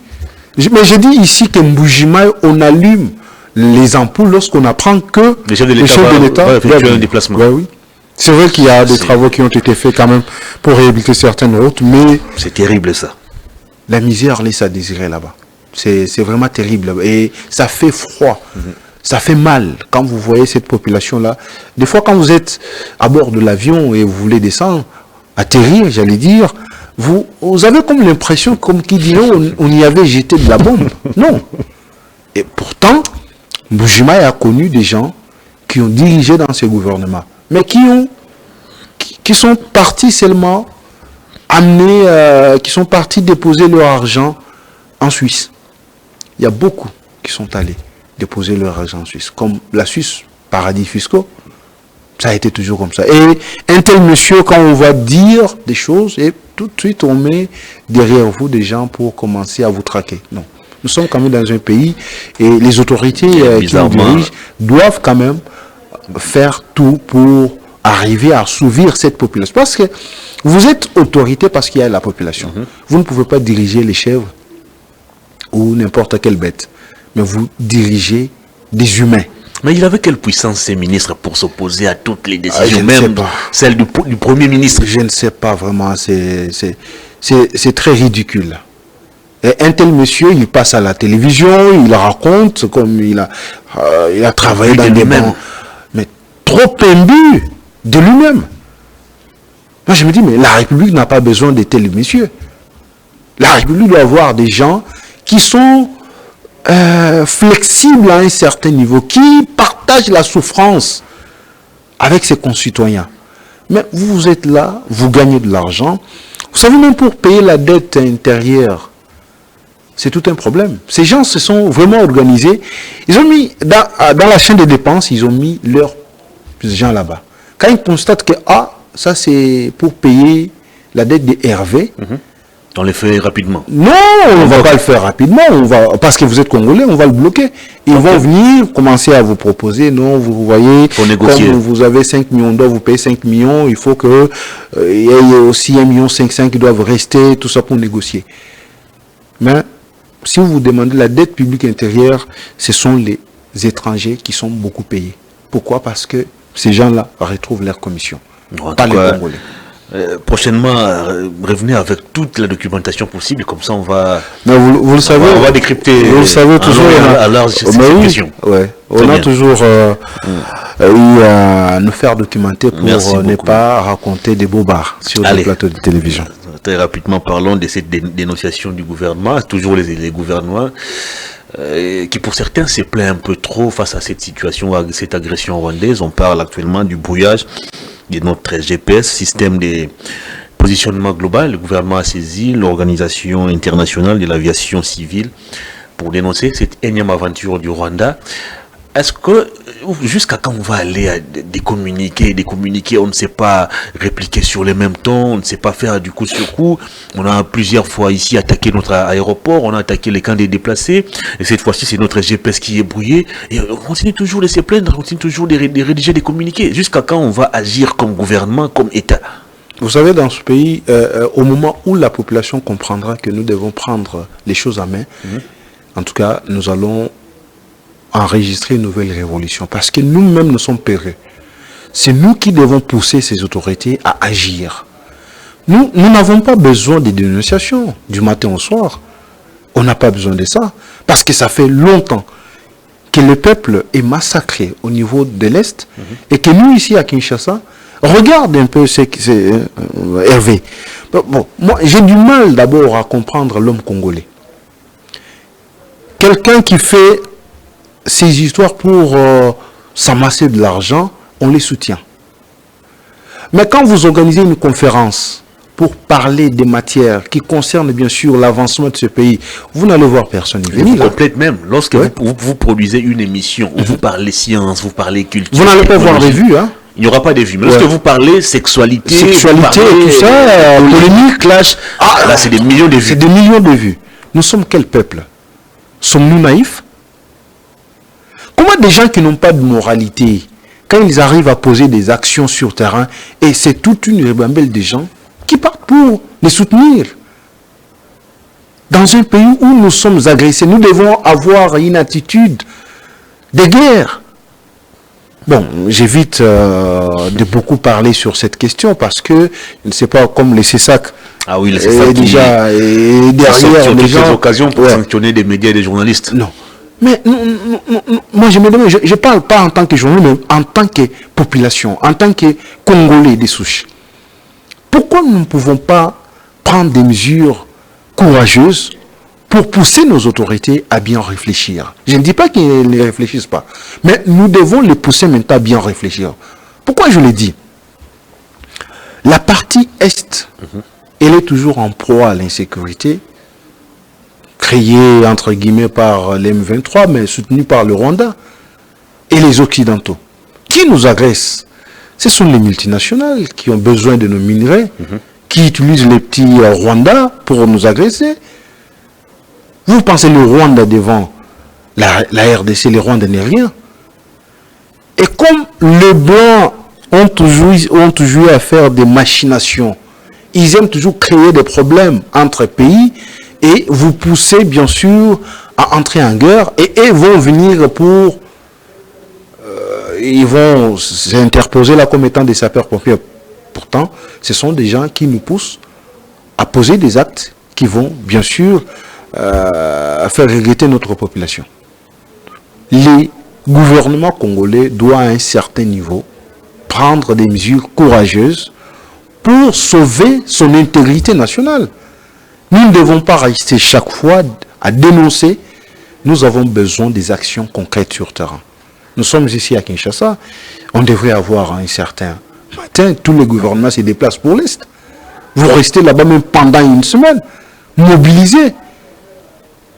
Mais je dis ici que Mbujimaï, on allume les ampoules lorsqu'on apprend que le chef de l'État va effectuer un déplacement. Ouais, oui. C'est vrai qu'il y a des travaux qui ont été faits quand même pour réhabiliter certaines routes, mais... C'est terrible ça. La misère laisse à désirer là-bas. C'est vraiment terrible. Et ça fait froid. Ça fait mal quand vous voyez cette population-là. Des fois, quand vous êtes à bord de l'avion et vous voulez descendre, atterrir, j'allais dire, vous avez comme l'impression, comme qui dirait, on y avait jeté de la bombe. Non. Et pourtant, Mbujimayi a connu des gens qui ont dirigé dans ces gouvernements, mais qui sont partis seulement amener, qui sont partis déposer leur argent en Suisse. Il y a beaucoup qui sont allés déposer leur argent en Suisse, comme la Suisse, paradis fiscaux. Ça a été toujours comme ça. Et un tel monsieur, quand on va dire des choses, et tout de suite on met derrière vous des gens pour commencer à vous traquer. Non. Nous sommes quand même dans un pays et les autorités qui nous dirigent doivent quand même faire tout pour arriver à assouvir cette population. Parce que vous êtes autorité parce qu'il y a la population. Vous ne pouvez pas diriger les chèvres ou n'importe quelle bête, mais vous dirigez des humains. Mais il avait quelle puissance ces ministres pour s'opposer à toutes les décisions, même celle du Premier ministre? Je ne sais pas vraiment, c'est très ridicule. Et un tel monsieur, il passe à la télévision, il raconte comme il a travaillé dans des bancs, mais trop imbu de lui-même. Moi je me dis, mais la République n'a pas besoin de tels messieurs. La République doit avoir des gens qui sont flexibles à un certain niveau, qui partagent la souffrance avec ses concitoyens. Mais vous êtes là, vous gagnez de l'argent. Vous savez, même pour payer la dette intérieure, c'est tout un problème. Ces gens se sont vraiment organisés. Ils ont mis, dans la chaîne de dépenses, ils ont mis leurs gens là-bas. Quand ils constatent que, ça c'est pour payer la dette de Hervé, on le fait rapidement. Non, on ne va pas le faire rapidement. Parce que vous êtes Congolais, on va le bloquer. Ils vont venir commencer à vous proposer, non, vous voyez, pour négocier. Comme vous avez 5 millions, on doit vous payer 5 millions, il faut que il y ait aussi 1,5 million qui doivent rester, tout ça pour négocier. Mais si vous vous demandez la dette publique intérieure, ce sont les étrangers qui sont beaucoup payés. Pourquoi? Parce que ces gens-là retrouvent leur commission, pas les Congolais. Prochainement, revenez avec toute la documentation possible, comme ça on va. Mais vous le savez, on va décrypter. Vous le savez toujours. À large cette question. Ouais. On a toujours eu à nous faire documenter pour ne pas raconter des bobards sur les plateaux de télévision. Très rapidement, parlons de cette dénonciation du gouvernement, toujours les gouvernements. Qui pour certains se plaint un peu trop face à cette situation, à cette agression rwandaise. On parle actuellement du brouillage de notre GPS, système de positionnement global. Le gouvernement a saisi l'Organisation internationale de l'aviation civile pour dénoncer cette énième aventure du Rwanda. Est-ce que, jusqu'à quand on va aller à des communiqués, on ne sait pas répliquer sur les mêmes tons, on ne sait pas faire du coup sur coup. On a plusieurs fois ici attaqué notre aéroport, on a attaqué les camps des déplacés, et cette fois-ci c'est notre GPS qui est brouillé, et on continue toujours de se plaindre, on continue toujours de rédiger des communiqués. Jusqu'à quand on va agir comme gouvernement, comme État? Vous savez, dans ce pays, au moment où la population comprendra que nous devons prendre les choses à main, en tout cas, nous allons enregistrer une nouvelle révolution, parce que nous-mêmes nous sommes périlleux. C'est nous qui devons pousser ces autorités à agir. Nous n'avons pas besoin de dénonciations du matin au soir. On n'a pas besoin de ça, parce que ça fait longtemps que le peuple est massacré au niveau de l'Est, et que nous ici à Kinshasa, regarde un peu ce que c'est Hervé. Bon, moi j'ai du mal d'abord à comprendre l'homme congolais. Quelqu'un qui fait ces histoires pour s'amasser de l'argent, on les soutient. Mais quand vous organisez une conférence pour parler des matières qui concernent bien sûr l'avancement de ce pays, vous n'allez voir personne y venir. Vous complète même, lorsque vous produisez une émission où vous parlez science, vous parlez culture, vous n'allez pas voir des vues, hein. Il n'y aura pas de vues. Mais lorsque vous parlez sexualité, tout ça, polémique, clash, là c'est des millions de vues. C'est des millions de vues. Nous sommes quel peuple? Sommes-nous naïfs? Comment des gens qui n'ont pas de moralité, quand ils arrivent à poser des actions sur terrain, et c'est toute une ribambelle de gens qui partent pour les soutenir? Dans un pays où nous sommes agressés, nous devons avoir une attitude de guerre. Bon, j'évite de beaucoup parler sur cette question parce que, je ne sais pas, comme les CESAC Ah oui, c'est ça déjà, et derrière les gens... occasions pour sanctionner des médias et des journalistes. Non. Mais moi, je me demande, je ne parle pas en tant que journaliste, mais en tant que population, en tant que Congolais des souches. Pourquoi nous ne pouvons pas prendre des mesures courageuses pour pousser nos autorités à bien réfléchir? Je ne dis pas qu'ils ne réfléchissent pas, mais nous devons les pousser maintenant à bien réfléchir. Pourquoi je le dis? La partie Est, elle est toujours en proie à l'insécurité, créée entre guillemets par les M23, mais soutenue par le Rwanda et les Occidentaux. Qui nous agressent? Ce sont les multinationales qui ont besoin de nos minerais, qui utilisent les petits Rwandais pour nous agresser. Vous pensez le Rwanda devant la RDC, le Rwanda n'est rien. Et comme les Blancs ont toujours à faire des machinations, ils aiment toujours créer des problèmes entre pays et vous poussez bien sûr à entrer en guerre et ils vont venir pour... ils vont s'interposer là comme étant des sapeurs-pompiers. Pourtant, ce sont des gens qui nous poussent à poser des actes qui vont bien sûr faire regretter notre population. Les gouvernements congolais doivent à un certain niveau prendre des mesures courageuses pour sauver son intégrité nationale. Nous ne devons pas rester chaque fois à dénoncer. Nous avons besoin des actions concrètes sur terrain. Nous sommes ici à Kinshasa. On devrait avoir un certain matin, tous les gouvernements se déplacent pour l'Est. Vous restez là-bas même pendant une semaine, mobilisés.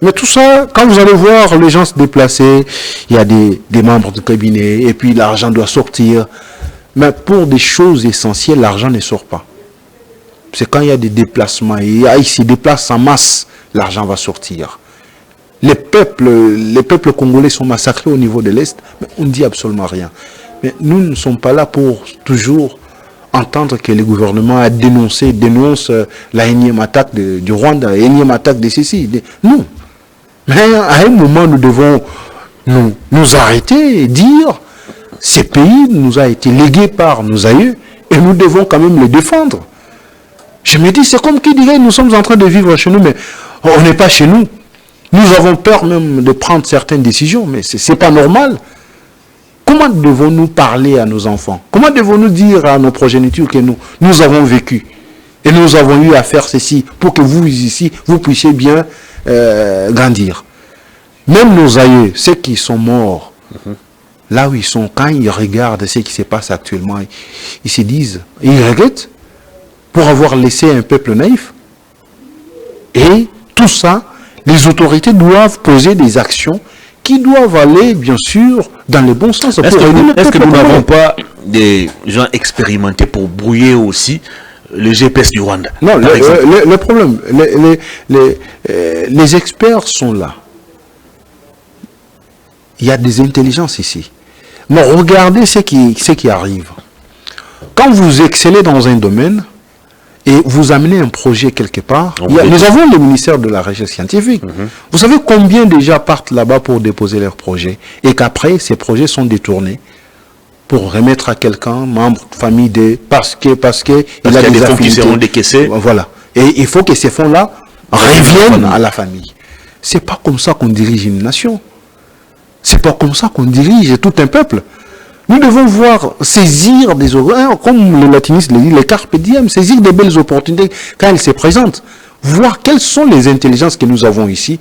Mais tout ça, quand vous allez voir les gens se déplacer, il y a des membres du cabinet, et puis l'argent doit sortir. Mais pour des choses essentielles, l'argent ne sort pas. C'est quand il y a des déplacements, et ils se déplacent en masse, l'argent va sortir. Les peuples congolais sont massacrés au niveau de l'Est, mais on ne dit absolument rien. Mais nous ne sommes pas là pour toujours entendre que le gouvernement dénonce la énième attaque du Rwanda, la énième attaque de ceci. Non. Mais à un moment, nous devons nous arrêter et dire ces pays nous a été légués par nos aïeux et nous devons quand même les défendre. Je me dis, c'est comme qui dirait, nous sommes en train de vivre chez nous, mais on n'est pas chez nous. Nous avons peur même de prendre certaines décisions, mais ce n'est pas normal. Comment devons-nous parler à nos enfants? Comment devons-nous dire à nos progénitures que nous avons vécu et nous avons eu à faire ceci pour que vous, ici, vous puissiez bien grandir? Même nos aïeux, ceux qui sont morts, là où ils sont, quand ils regardent ce qui se passe actuellement, ils se disent, ils regrettent pour avoir laissé un peuple naïf. Et tout ça, les autorités doivent poser des actions qui doivent aller, bien sûr, dans le bon sens. Est-ce que nous n'avons pas des gens expérimentés pour brouiller aussi le GPS du Rwanda? Non, le problème, les experts sont là. Il y a des intelligences ici. Mais regardez ce qui arrive. Quand vous excellez dans un domaine, et vous amenez un projet quelque part, nous avons le ministère de la Recherche scientifique. Vous savez combien déjà partent là-bas pour déposer leurs projets et qu'après, ces projets sont détournés pour remettre à quelqu'un, membre de famille, parce qu'il a des fonds qui seront décaissés. Voilà. Et il faut que ces fonds-là reviennent à la famille. C'est pas comme ça qu'on dirige une nation. C'est pas comme ça qu'on dirige tout un peuple. Nous devons saisir des opportunités, comme le latiniste le dit, les carpe diem, saisir des belles opportunités quand elles se présentent. Voir quelles sont les intelligences que nous avons ici.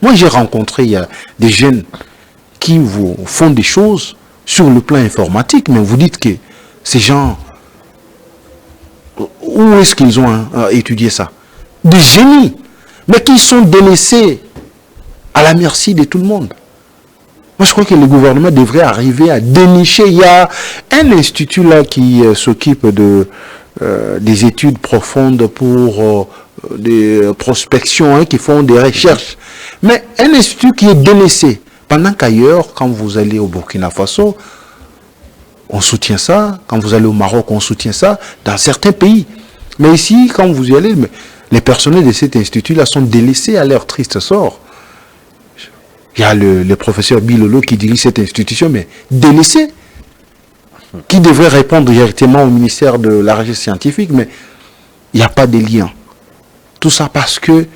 Moi, j'ai rencontré des jeunes qui vous font des choses sur le plan informatique, mais vous dites que ces gens, où est-ce qu'ils ont étudié ça? Des génies, mais qui sont délaissés à la merci de tout le monde. Moi, je crois que le gouvernement devrait arriver à dénicher. Il y a un institut là qui s'occupe des études profondes pour des prospections, qui font des recherches. Mais un institut qui est délaissé. Pendant qu'ailleurs, quand vous allez au Burkina Faso, on soutient ça. Quand vous allez au Maroc, on soutient ça. Dans certains pays. Mais ici, quand vous y allez, les personnels de cet institut-là sont délaissés à leur triste sort. Il y a le professeur Bilolo qui dirige cette institution, mais délaissé, qui devrait répondre directement au ministère de la Recherche scientifique, mais il n'y a pas de lien. Tout ça parce que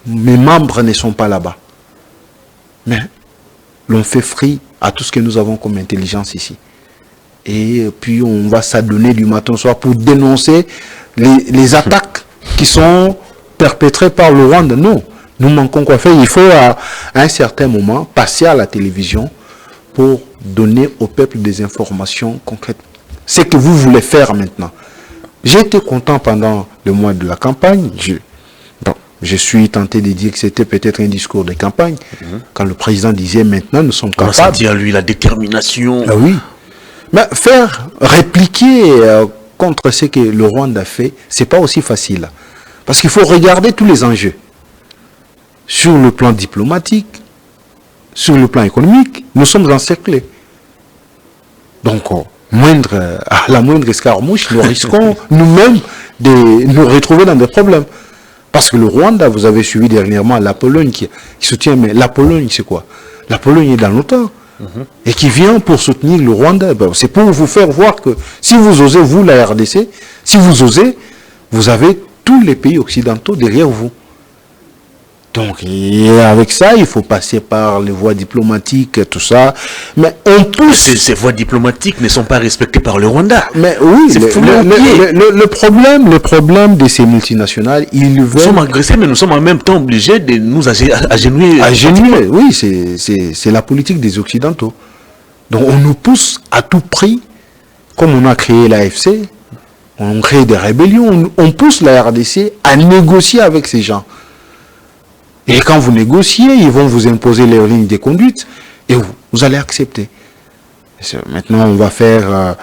mes membres ne sont pas là-bas. Mais l'on fait free à tout ce que nous avons comme intelligence ici. Et puis on va s'adonner du matin au soir pour dénoncer les attaques qui sont perpétrées par le Rwanda. Non, nous manquons quoi faire. Il faut à un certain moment passer à la télévision pour donner au peuple des informations concrètes. Ce que vous voulez faire maintenant. J'ai été content pendant le mois de la campagne. Je suis tenté de dire que c'était peut-être un discours de campagne. Quand le président disait maintenant nous sommes capables. On va sentir lui la détermination. Ah oui. Mais faire répliquer contre ce que le Rwanda fait, c'est pas aussi facile. Parce qu'il faut regarder tous les enjeux. Sur le plan diplomatique, sur le plan économique, nous sommes encerclés. Donc, à la moindre escarmouche, nous risquons nous-mêmes de nous retrouver dans des problèmes. Parce que le Rwanda, vous avez suivi dernièrement la Pologne qui soutient, mais la Pologne, c'est quoi? La Pologne est dans l'OTAN. Et qui vient pour soutenir le Rwanda. C'est pour vous faire voir que si vous osez, vous, la RDC, si vous osez, vous avez tous les pays occidentaux derrière vous. Donc, et avec ça, il faut passer par les voies diplomatiques, tout ça. Mais on pousse... Ces voies diplomatiques ne sont pas respectées par le Rwanda. Mais oui, le problème de ces multinationales, ils veulent... Nous sommes agressés, mais nous sommes en même temps obligés de nous agenouiller. Agenouiller, oui, c'est la politique des Occidentaux. Donc, on nous pousse à tout prix, comme on a créé l'AFC, on crée des rébellions, on pousse la RDC à négocier avec ces gens. Et quand vous négociez, ils vont vous imposer leurs lignes de conduite et vous allez accepter. Maintenant, on va faire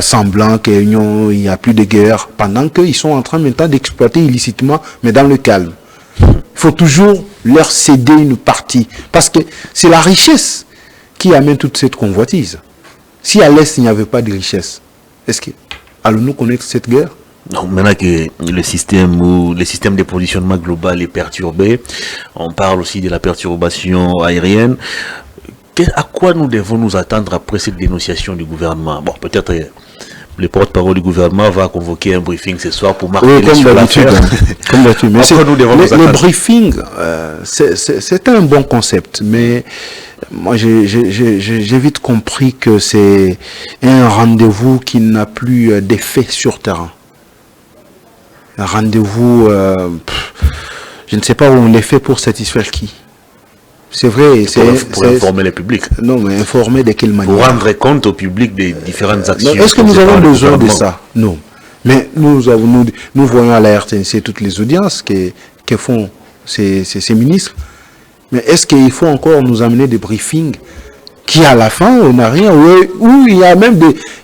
semblant qu'il n'y a plus de guerre pendant qu'ils sont en train maintenant d'exploiter illicitement, mais dans le calme. Il faut toujours leur céder une partie parce que c'est la richesse qui amène toute cette convoitise. Si à l'Est, il n'y avait pas de richesse, est-ce que allons-nous connaître cette guerre? Donc maintenant que le système de positionnement global est perturbé, on parle aussi de la perturbation aérienne. À quoi nous devons nous attendre après cette dénonciation du gouvernement? Bon, peut-être le porte-parole du gouvernement va convoquer un briefing ce soir pour marquer sur l'affaire. Comme d'habitude. Mais le briefing, c'est un bon concept, mais moi j'ai vite compris que c'est un rendez-vous qui n'a plus d'effet sur terrain. Un rendez-vous, je ne sais pas où on les fait pour satisfaire qui. C'est vrai. Pour informer le public. Non, mais informer de quelle manière? Pour rendre compte au public des différentes actions. Est-ce que nous avons besoin de ça? Non. Mais nous voyons à la RTNC toutes les audiences que font ces ministres. Mais est-ce qu'il faut encore nous amener des briefings qui, à la fin, on n'a rien, où il y a même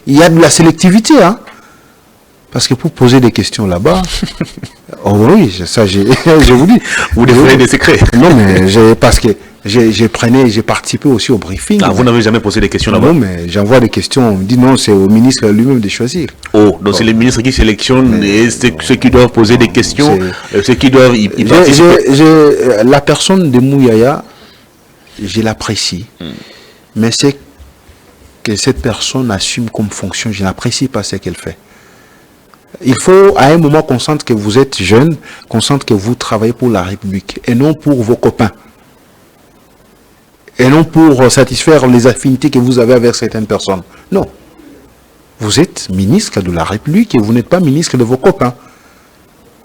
il y a de la sélectivité, hein? Parce que pour poser des questions là-bas, oh oui, ça je vous dis. Vous dévoilez des secrets. Non, mais parce que j'ai participé aussi au briefing. Ah, vous n'avez jamais posé des questions là-bas? Non, mais j'envoie des questions. On me dit non, c'est au ministre lui-même de choisir. Oh, donc c'est les ministres qui sélectionnent et ceux qui doivent poser des questions, ceux qui doivent y participer. La personne de Mouyaya, je l'apprécie. Mais c'est que cette personne assume comme fonction, je n'apprécie pas ce qu'elle fait. Il faut à un moment qu'on sente que vous êtes jeune, qu'on sente que vous travaillez pour la République et non pour vos copains. Et non pour satisfaire les affinités que vous avez avec certaines personnes. Non. Vous êtes ministre de la République et vous n'êtes pas ministre de vos copains.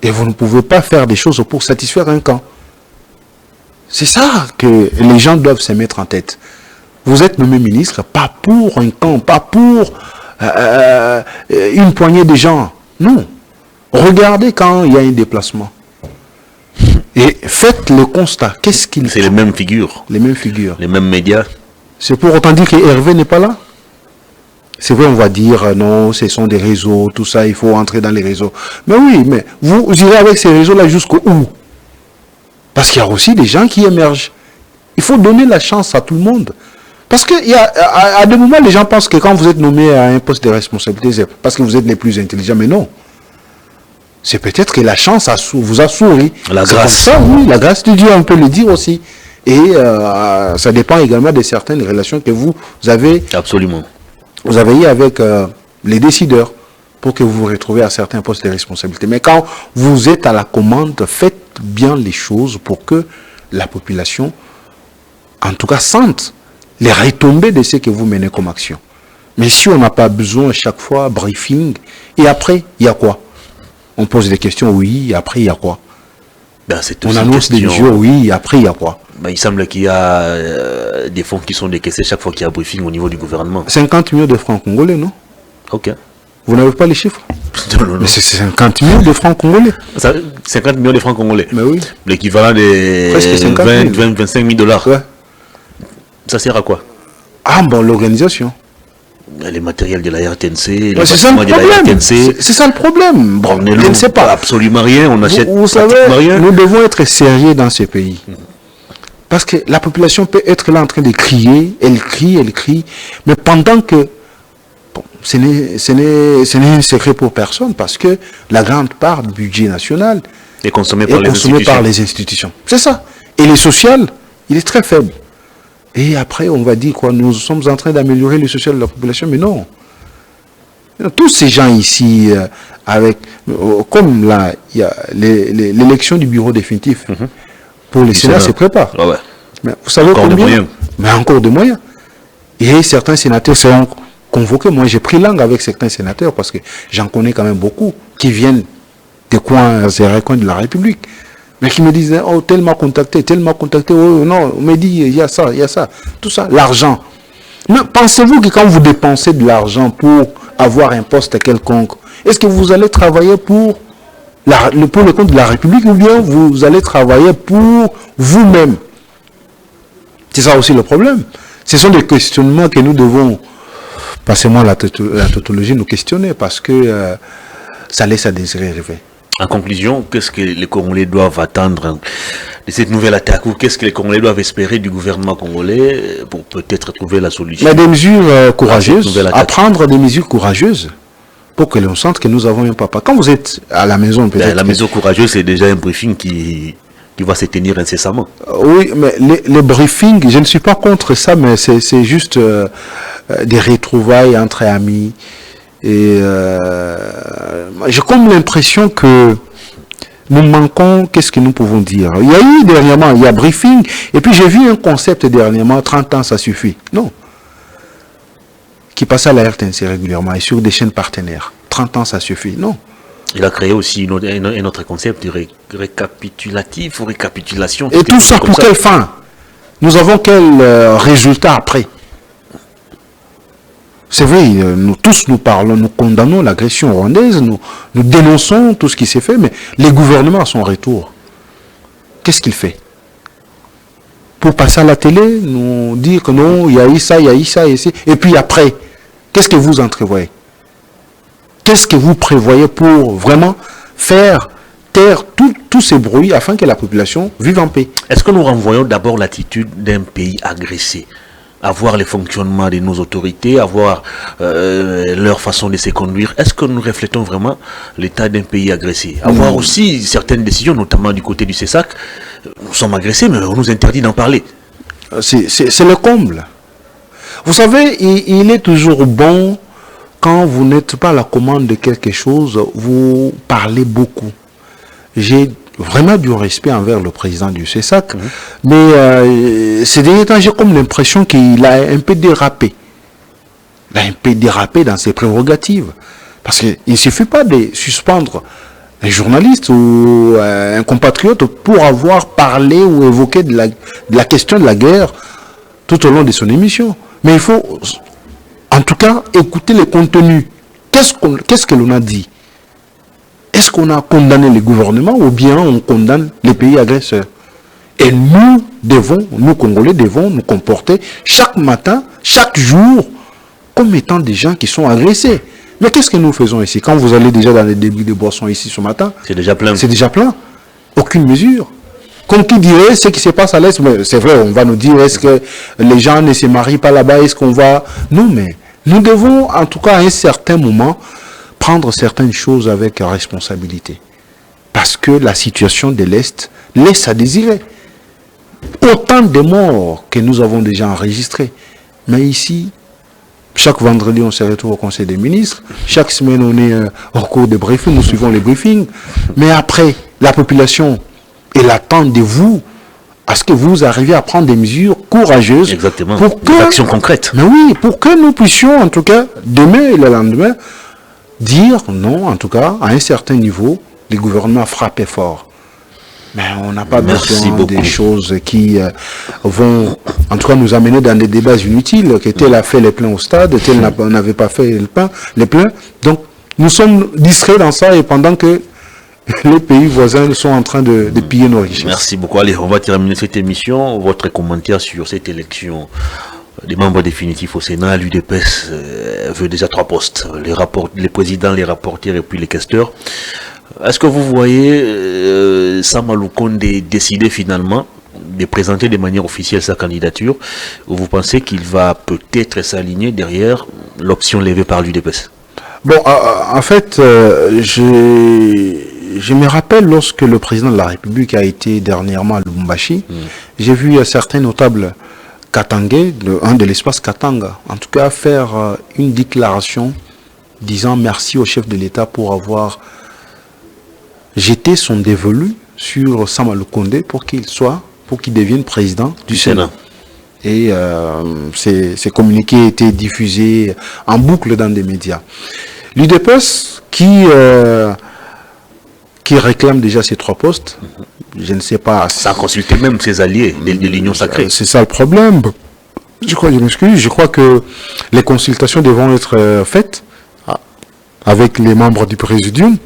Et vous ne pouvez pas faire des choses pour satisfaire un camp. C'est ça que les gens doivent se mettre en tête. Vous êtes nommé ministre, pas pour un camp, pas pour une poignée de gens. Non. Regardez quand il y a un déplacement. Et faites le constat. Qu'est-ce qu'il C'est les mêmes figures. Les mêmes figures. Les mêmes médias. C'est pour autant dire que Hervé n'est pas là? C'est vrai, on va dire non, ce sont des réseaux, tout ça, il faut entrer dans les réseaux. Mais oui, mais vous irez avec ces réseaux-là jusqu'au où? Parce qu'il y a aussi des gens qui émergent. Il faut donner la chance à tout le monde. Parce qu'à des moments, les gens pensent que quand vous êtes nommé à un poste de responsabilité, c'est parce que vous êtes les plus intelligents. Mais non. C'est peut-être que la chance vous a souri. La grâce. Ça, oui, la grâce de Dieu, on peut le dire aussi. Et ça dépend également de certaines relations que vous avez. Absolument. Vous avez eu avec les décideurs. pour que vous vous retrouviez à certains postes de responsabilité. Mais quand vous êtes à la commande, faites bien les choses pour que la population, en tout cas, sente les retombées de ce que vous menez comme action. Mais si on n'a pas besoin à chaque fois, briefing, et après, il y a quoi? On pose des questions, oui, et après, il y a quoi? Ben, on annonce des mesures, oui, et après, il y a quoi? Ben, il semble qu'il y a des fonds qui sont décaissés chaque fois qu'il y a un briefing au niveau du gouvernement. 50 millions de francs congolais, non? Ok. Vous n'avez pas les chiffres? Non. Mais c'est 50 millions de francs congolais. 50 millions de francs congolais. Mais oui. L'équivalent de 25 000 dollars. Ouais. Ça sert à quoi? Ah bon, l'organisation. Les matériels de la RTNC, les bâtiments de la RTNC. C'est ça le problème. Bon, je ne sais pas. Absolument rien, on achète vous savez, rien. Nous devons être sérieux dans ce pays. Parce que la population peut être là en train de crier, elle crie, mais pendant que bon, ce n'est un secret pour personne, parce que la grande part du budget national est consommé par les institutions. C'est ça. Et le social, il est très faible. Et après, on va dire quoi? Nous sommes en train d'améliorer le social de la population, mais non. Tous ces gens ici, comme là, il y a l'élection du bureau définitif, pour les Sénats se prépare. Ah ouais. Mais vous savez combien? Mais encore de moyens. Et certains sénateurs seront convoqués. Moi, j'ai pris langue avec certains sénateurs parce que j'en connais quand même beaucoup qui viennent des coins et recoins de la République. Mais qui me disaient, oh, tel m'a contacté, oh non, on me dit, il y a ça, tout ça, l'argent. Mais pensez-vous que quand vous dépensez de l'argent pour avoir un poste quelconque, est-ce que vous allez travailler pour le compte de la République ou bien vous allez travailler pour vous-même? C'est ça aussi le problème. Ce sont des questionnements que nous devons, passez-moi la tautologie, nous questionner parce que ça laisse à désirer rêver. En conclusion, qu'est-ce que les Congolais doivent attendre de cette nouvelle attaque ou qu'est-ce que les Congolais doivent espérer du gouvernement congolais pour peut-être trouver la solution? Mais des mesures courageuses, à prendre des mesures courageuses pour que l'on sente que nous avons un papa. Quand vous êtes à la maison, peut-être... La mesure courageuse, c'est déjà un briefing qui va se tenir incessamment. Oui, mais les briefings, je ne suis pas contre ça, mais c'est juste des retrouvailles entre amis. Et j'ai comme l'impression que nous manquons, qu'est-ce que nous pouvons dire? Il y a eu dernièrement, il y a briefing, et puis j'ai vu un concept dernièrement, 30 ans ça suffit. Non. Qui passe à la RTNC régulièrement et sur des chaînes partenaires. 30 ans ça suffit. Non. Il a créé aussi un autre concept de récapitulatif ou récapitulation. Et tout ça pour quelle fin? Nous avons quel résultat après? C'est vrai, nous tous nous parlons, nous condamnons l'agression rwandaise, nous dénonçons tout ce qui s'est fait, mais les gouvernements à son retour, qu'est-ce qu'il fait? Pour passer à la télé, nous dire que non, il y a eu ça, ici, et puis après, qu'est-ce que vous entrevoyez? Qu'est-ce que vous prévoyez pour vraiment faire taire tous ces bruits afin que la population vive en paix? Est-ce que nous renvoyons d'abord l'attitude d'un pays agressé? Avoir les fonctionnements de nos autorités, avoir leur façon de se conduire. Est-ce que nous reflétons vraiment l'état d'un pays agressé? Avoir aussi certaines décisions, notamment du côté du CESAC, nous sommes agressés, mais on nous interdit d'en parler. C'est le comble. Vous savez, il est toujours bon, quand vous n'êtes pas à la commande de quelque chose, vous parlez beaucoup. J'ai vraiment du respect envers le président du CESAC, mais ces derniers temps, j'ai comme l'impression qu'il a un peu dérapé. Il a un peu dérapé dans ses prérogatives. Parce qu'il ne suffit pas de suspendre un journaliste ou un compatriote pour avoir parlé ou évoqué de la question de la guerre tout au long de son émission. Mais il faut, en tout cas, écouter les contenus. Qu'est-ce que l'on a dit? Est-ce qu'on a condamné les gouvernements ou bien on condamne les pays agresseurs? Et nous devons, nous Congolais, devons nous comporter chaque matin, chaque jour, comme étant des gens qui sont agressés. Mais qu'est-ce que nous faisons ici? Quand vous allez déjà dans les débits de boissons ici ce matin, c'est déjà plein. C'est déjà plein. Aucune mesure. Comme qui dirait ce qui se passe à l'Est, mais c'est vrai, on va nous dire, est-ce que les gens ne se marient pas là-bas? Est-ce qu'on va... Non, mais nous devons, en tout cas à un certain moment, prendre certaines choses avec responsabilité. Parce que la situation de l'Est laisse à désirer. Autant de morts que nous avons déjà enregistrés. Mais ici, Chaque vendredi, on se retrouve au Conseil des ministres. Chaque semaine, on est au cours des briefings, nous suivons les briefings. Mais après, la population, elle attend de vous à ce que vous arriviez à prendre des mesures courageuses. Exactement. Pour des actions concrètes. Mais oui, pour que nous puissions, en tout cas, demain et le lendemain, dire non, en tout cas, à un certain niveau, les gouvernements frappaient fort. Mais on n'a pas besoin des choses qui vont, en tout cas, nous amener dans des débats inutiles, que tel a fait les pleins au stade, tel n'avait pas fait les pleins. Donc, nous sommes distraits dans ça et pendant que les pays voisins sont en train de piller nos richesses. Merci beaucoup. Allez, on va terminer cette émission. Votre commentaire sur cette élection des membres définitifs au Sénat. L'UDPS veut déjà 3 postes. Les présidents, les rapporteurs et puis les questeurs. Est-ce que vous voyez Sama Lukonde décider finalement de présenter de manière officielle sa candidature, ou vous pensez qu'il va peut-être s'aligner derrière l'option levée par l'UDPS? Bon, en fait, je me rappelle lorsque le président de la République a été dernièrement à Lubumbashi, j'ai vu certains notables katangais, de l'espace Katanga, en tout cas faire une déclaration disant merci au chef de l'État pour avoir jeté son dévolu sur Sama Lukonde pour qu'il devienne président du Sénat. Et ces communiqués étaient diffusés en boucle dans des médias. L'UDPS qui réclame déjà ces 3 postes, je ne sais pas... Sans consulter même ses alliés de l'Union sacrée. C'est ça le problème. Je crois que les consultations devront être faites avec les membres du Présidium,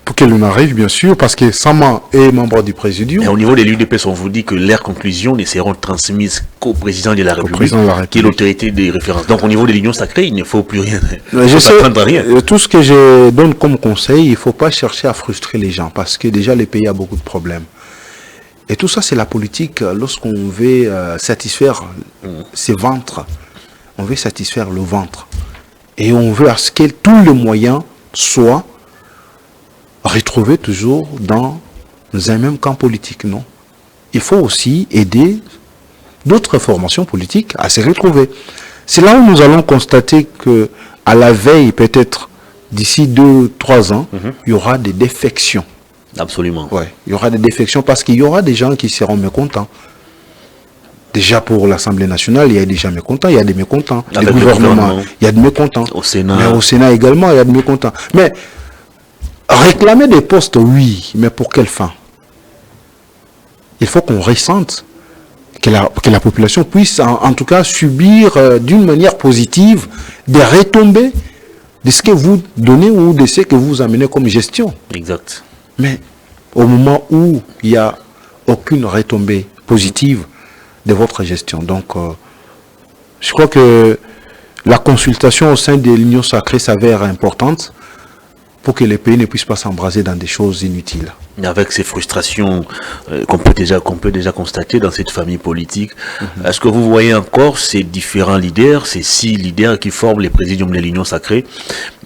pour qu'elle en arrive, bien sûr, parce que Sama est membre du Présidium. Et au niveau de l'UDPS, on vous dit que leurs conclusions ne seront transmises qu'au président de la République, qui est l'autorité des références. Donc au niveau de l'Union sacrée, il ne faut plus rien. Je sais, rien. Tout ce que je donne comme conseil, il ne faut pas chercher à frustrer les gens, parce que déjà, les pays a beaucoup de problèmes. Et tout ça, c'est la politique. Lorsqu'on veut satisfaire ses ventres, on veut satisfaire le ventre. Et on veut à ce que tous les moyens soient retrouvés toujours dans un même camp politique, non. Il faut aussi aider d'autres formations politiques à se retrouver. C'est là où nous allons constater que à la veille, peut-être d'ici 2-3 ans, il y aura des défections. Absolument. Ouais, il y aura des défections parce qu'il y aura des gens qui seront mécontents. Déjà pour l'Assemblée nationale, il y a des gens mécontents, il y a des mécontents. Les gouvernements, il y a des mécontents. Au Sénat. Mais au Sénat également, il y a des mécontents. Mais réclamer des postes, oui, mais pour quelle fin? Il faut qu'on ressente que la population puisse en tout cas subir d'une manière positive des retombées de ce que vous donnez ou de ce que vous amenez comme gestion. Exact. Mais au moment où il n'y a aucune retombée positive de votre gestion. Donc, je crois que la consultation au sein de l'Union sacrée s'avère importante pour que les pays ne puissent pas s'embraser dans des choses inutiles. Avec ces frustrations qu'on peut déjà constater dans cette famille politique, est-ce que vous voyez encore ces différents leaders, ces 6 leaders qui forment les présidiums de l'Union sacrée,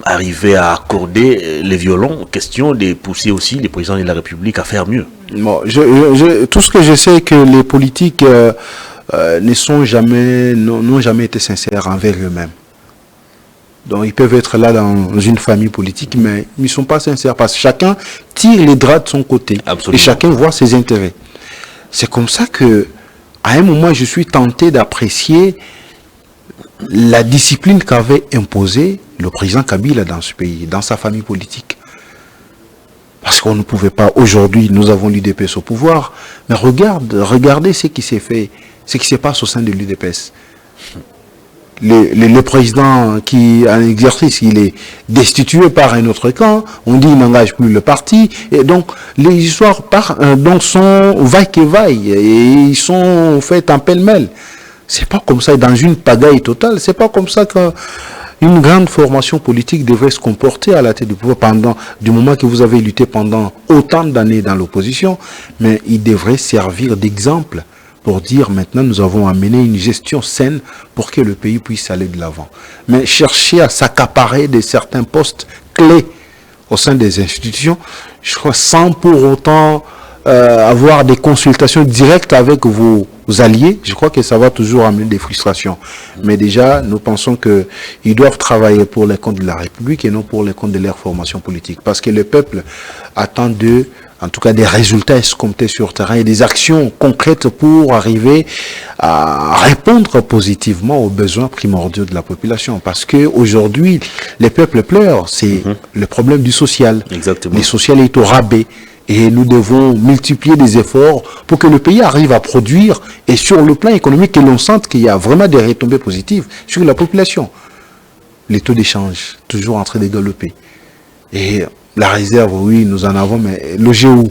arriver à accorder les violons, question de pousser aussi les présidents de la République à faire mieux? Bon, tout ce que je sais, que les politiques n'ont jamais été sincères envers eux-mêmes. Donc ils peuvent être là dans une famille politique, mais ils ne sont pas sincères parce que chacun tire les draps de son côté. Absolument. Et chacun voit ses intérêts. C'est comme ça que, à un moment, je suis tenté d'apprécier la discipline qu'avait imposée le président Kabila dans ce pays, dans sa famille politique. Parce qu'on ne pouvait pas, aujourd'hui, nous avons l'UDPS au pouvoir, mais regardez ce qui s'est fait, ce qui se passe au sein de l'UDPS. Le président qui est en exercice, il est destitué par un autre camp, on dit qu'il n'engage plus le parti, et donc les histoires sont vaille-que-vaille, et ils sont faites en pêle-mêle. C'est pas comme ça, dans une pagaille totale, c'est pas comme ça qu'une grande formation politique devrait se comporter à la tête du pouvoir du moment que vous avez lutté pendant autant d'années dans l'opposition, mais il devrait servir d'exemple pour dire maintenant nous avons amené une gestion saine pour que le pays puisse aller de l'avant. Mais chercher à s'accaparer de certains postes clés au sein des institutions, je crois sans pour autant avoir des consultations directes avec vos alliés, je crois que ça va toujours amener des frustrations. Mais déjà, nous pensons qu'ils doivent travailler pour les comptes de la République et non pour les comptes de leur formation politique. Parce que le peuple attend d'eux, en tout cas, des résultats escomptés sur terrain et des actions concrètes pour arriver à répondre positivement aux besoins primordiaux de la population. Parce que aujourd'hui, les peuples pleurent. C'est le problème du social. Exactement. Le social est au rabais. Et nous devons multiplier des efforts pour que le pays arrive à produire et sur le plan économique, que l'on sente qu'il y a vraiment des retombées positives sur la population. Les taux d'échange, toujours en train de galoper. Et la réserve, oui, nous en avons, mais loger où?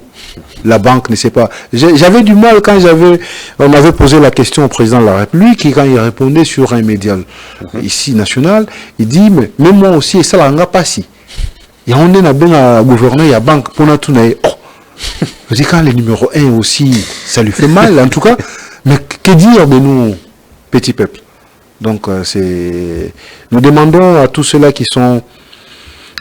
La banque ne sait pas. J'avais du mal quand on m'avait posé la question au président de la République, et quand il répondait sur un média ici national, il dit, mais même moi aussi, et ça l'a pas si. Et on est bien gouverneur, il y a banque, pour nous tout. Je dis quand le numéro 1 aussi, ça lui fait mal, en tout cas. Mais que dire de nous, petits peuples? Donc, nous demandons à tous ceux-là qui sont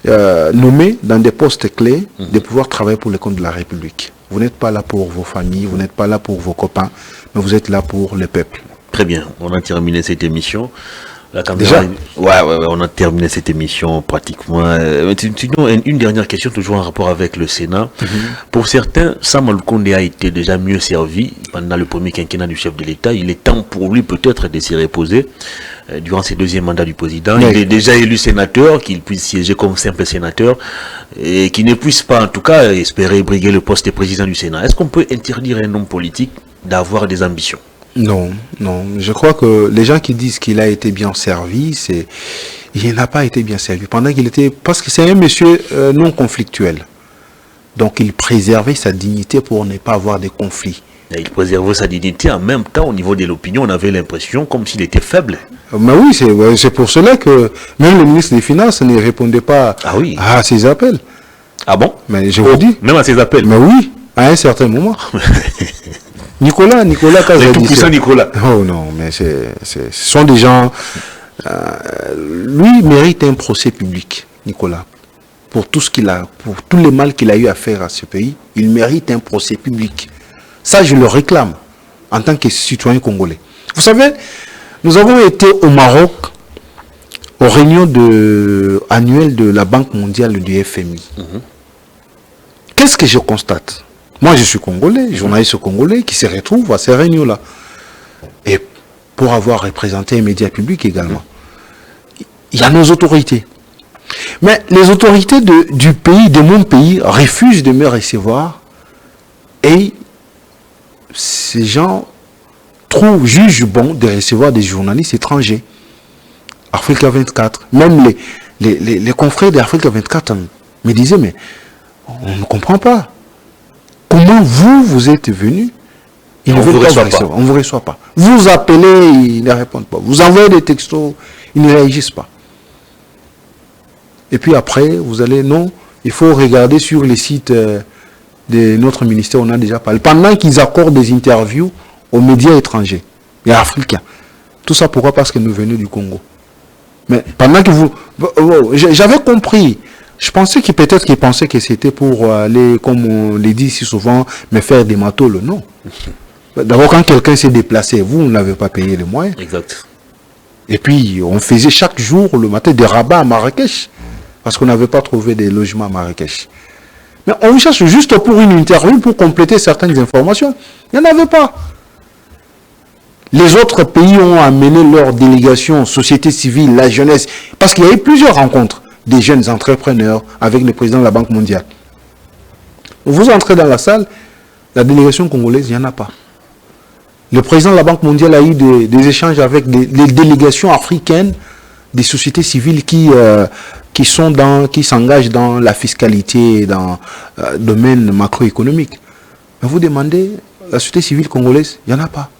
nommés dans des postes clés de pouvoir travailler pour les comptes de la République. Vous n'êtes pas là pour vos familles, vous n'êtes pas là pour vos copains, mais vous êtes là pour le peuple. Très bien, on a terminé cette émission. La Déjà ouais, on a terminé cette émission pratiquement. Sinon, une dernière question, toujours en rapport avec le Sénat. Pour certains, Sam Al-Konde a été déjà mieux servi pendant le premier quinquennat du chef de l'État. Il est temps pour lui peut-être de s'y reposer durant ses deuxièmes mandats du président. Il est déjà élu sénateur, qu'il puisse siéger comme simple sénateur et qu'il ne puisse pas en tout cas espérer briguer le poste de président du Sénat. Est-ce qu'on peut interdire à un homme politique d'avoir des ambitions? Non, non. Je crois que les gens qui disent qu'il a été bien servi, il n'a pas été bien servi. Pendant qu'il était, parce que c'est un monsieur non conflictuel. Donc il préservait sa dignité pour ne pas avoir de conflits. Et il préservait sa dignité en même temps au niveau de l'opinion. On avait l'impression comme s'il était faible. Mais oui, c'est pour cela que même le ministre des Finances ne répondait pas à ses appels. Ah bon? Mais je vous dis. Même à ses appels? Mais oui, à un certain moment. Nicolas, tout puissant Nicolas. Oh non, mais ce sont des gens. Lui mérite un procès public, Nicolas, pour tout ce qu'il a, pour tous les mal qu'il a eu à faire à ce pays. Il mérite un procès public. Ça, je le réclame en tant que citoyen congolais. Vous savez, nous avons été au Maroc aux réunions annuelles de la Banque mondiale du FMI. Qu'est-ce que je constate? Moi, je suis congolais, journaliste congolais, qui se retrouve à ces réunions-là. Et pour avoir représenté un média public également. Il y a nos autorités. Mais les autorités du pays, de mon pays, refusent de me recevoir. Et ces gens jugent bon de recevoir des journalistes étrangers. Africa 24. Même les confrères d'Africa 24 me disaient, mais on ne comprend pas. Comment vous êtes venu? Ils ne veulent pas vous recevoir. On ne vous reçoit pas. Vous appelez, ils ne répondent pas. Vous envoyez des textos, ils ne réagissent pas. Et puis après, vous allez, non, il faut regarder sur les sites de notre ministère, on a déjà parlé. Pendant qu'ils accordent des interviews aux médias étrangers et africains. Tout ça pourquoi? Parce que nous venons du Congo. Mais pendant que vous... J'avais compris. Je pensais que peut-être qu'ils pensaient que c'était pour aller, comme on le dit si souvent, me faire des matoles. Non. D'abord, quand quelqu'un s'est déplacé, vous n'avez pas payé les moyens. Exact. Et puis, on faisait chaque jour, le matin, des rabats à Marrakech. Parce qu'on n'avait pas trouvé des logements à Marrakech. Mais on vous cherche juste pour une interview, pour compléter certaines informations. Il n'y en avait pas. Les autres pays ont amené leur délégation, société civile, la jeunesse. Parce qu'il y a eu plusieurs rencontres des jeunes entrepreneurs avec le président de la Banque mondiale. Vous entrez dans la salle, la délégation congolaise, il n'y en a pas. Le président de la Banque mondiale a eu des échanges avec des délégations africaines, des sociétés civiles qui s'engagent dans la fiscalité, dans le domaine macroéconomique. Mais vous demandez, la société civile congolaise, il n'y en a pas.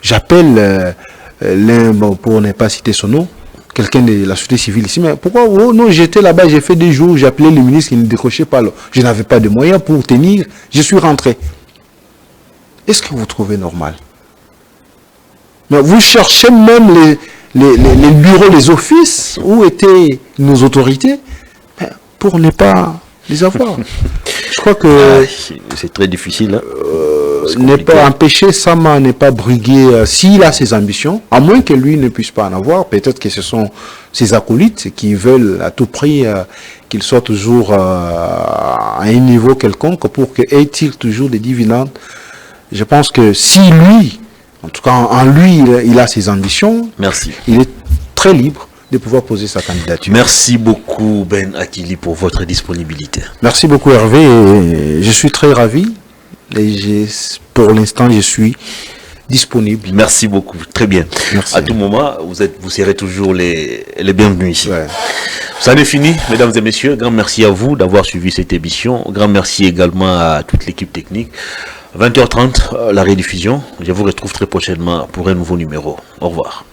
J'appelle l'un, pour ne pas citer son nom, quelqu'un de la société civile ici, mais pourquoi? Oh non, j'étais là-bas, j'ai fait des jours, j'ai appelé le ministre, il ne décrochait pas. Je n'avais pas de moyens pour tenir, je suis rentré. Est-ce que vous trouvez normal? Mais vous cherchez même les bureaux, les offices, où étaient nos autorités, pour ne pas les avoir. Je crois que c'est très difficile. Hein. N'est pas empêché, Sama n'est pas briguer s'il a ses ambitions, à moins que lui ne puisse pas en avoir. Peut-être que ce sont ses acolytes qui veulent à tout prix qu'il soit toujours à un niveau quelconque pour qu'il tire toujours des dividendes. Je pense que si lui, en tout cas en lui, il a ses ambitions, merci. Il est très libre de pouvoir poser sa candidature. Merci beaucoup Ben Akili pour votre disponibilité. Merci beaucoup Hervé, et je suis très ravi. Et pour l'instant, je suis disponible. Merci beaucoup, très bien. Merci. À tout moment, vous serez toujours les bienvenus ici. Ouais. Ça n'est fini, mesdames et messieurs. Grand merci à vous d'avoir suivi cette émission. Grand merci également à toute l'équipe technique. 20h30, la rediffusion. Je vous retrouve très prochainement pour un nouveau numéro. Au revoir.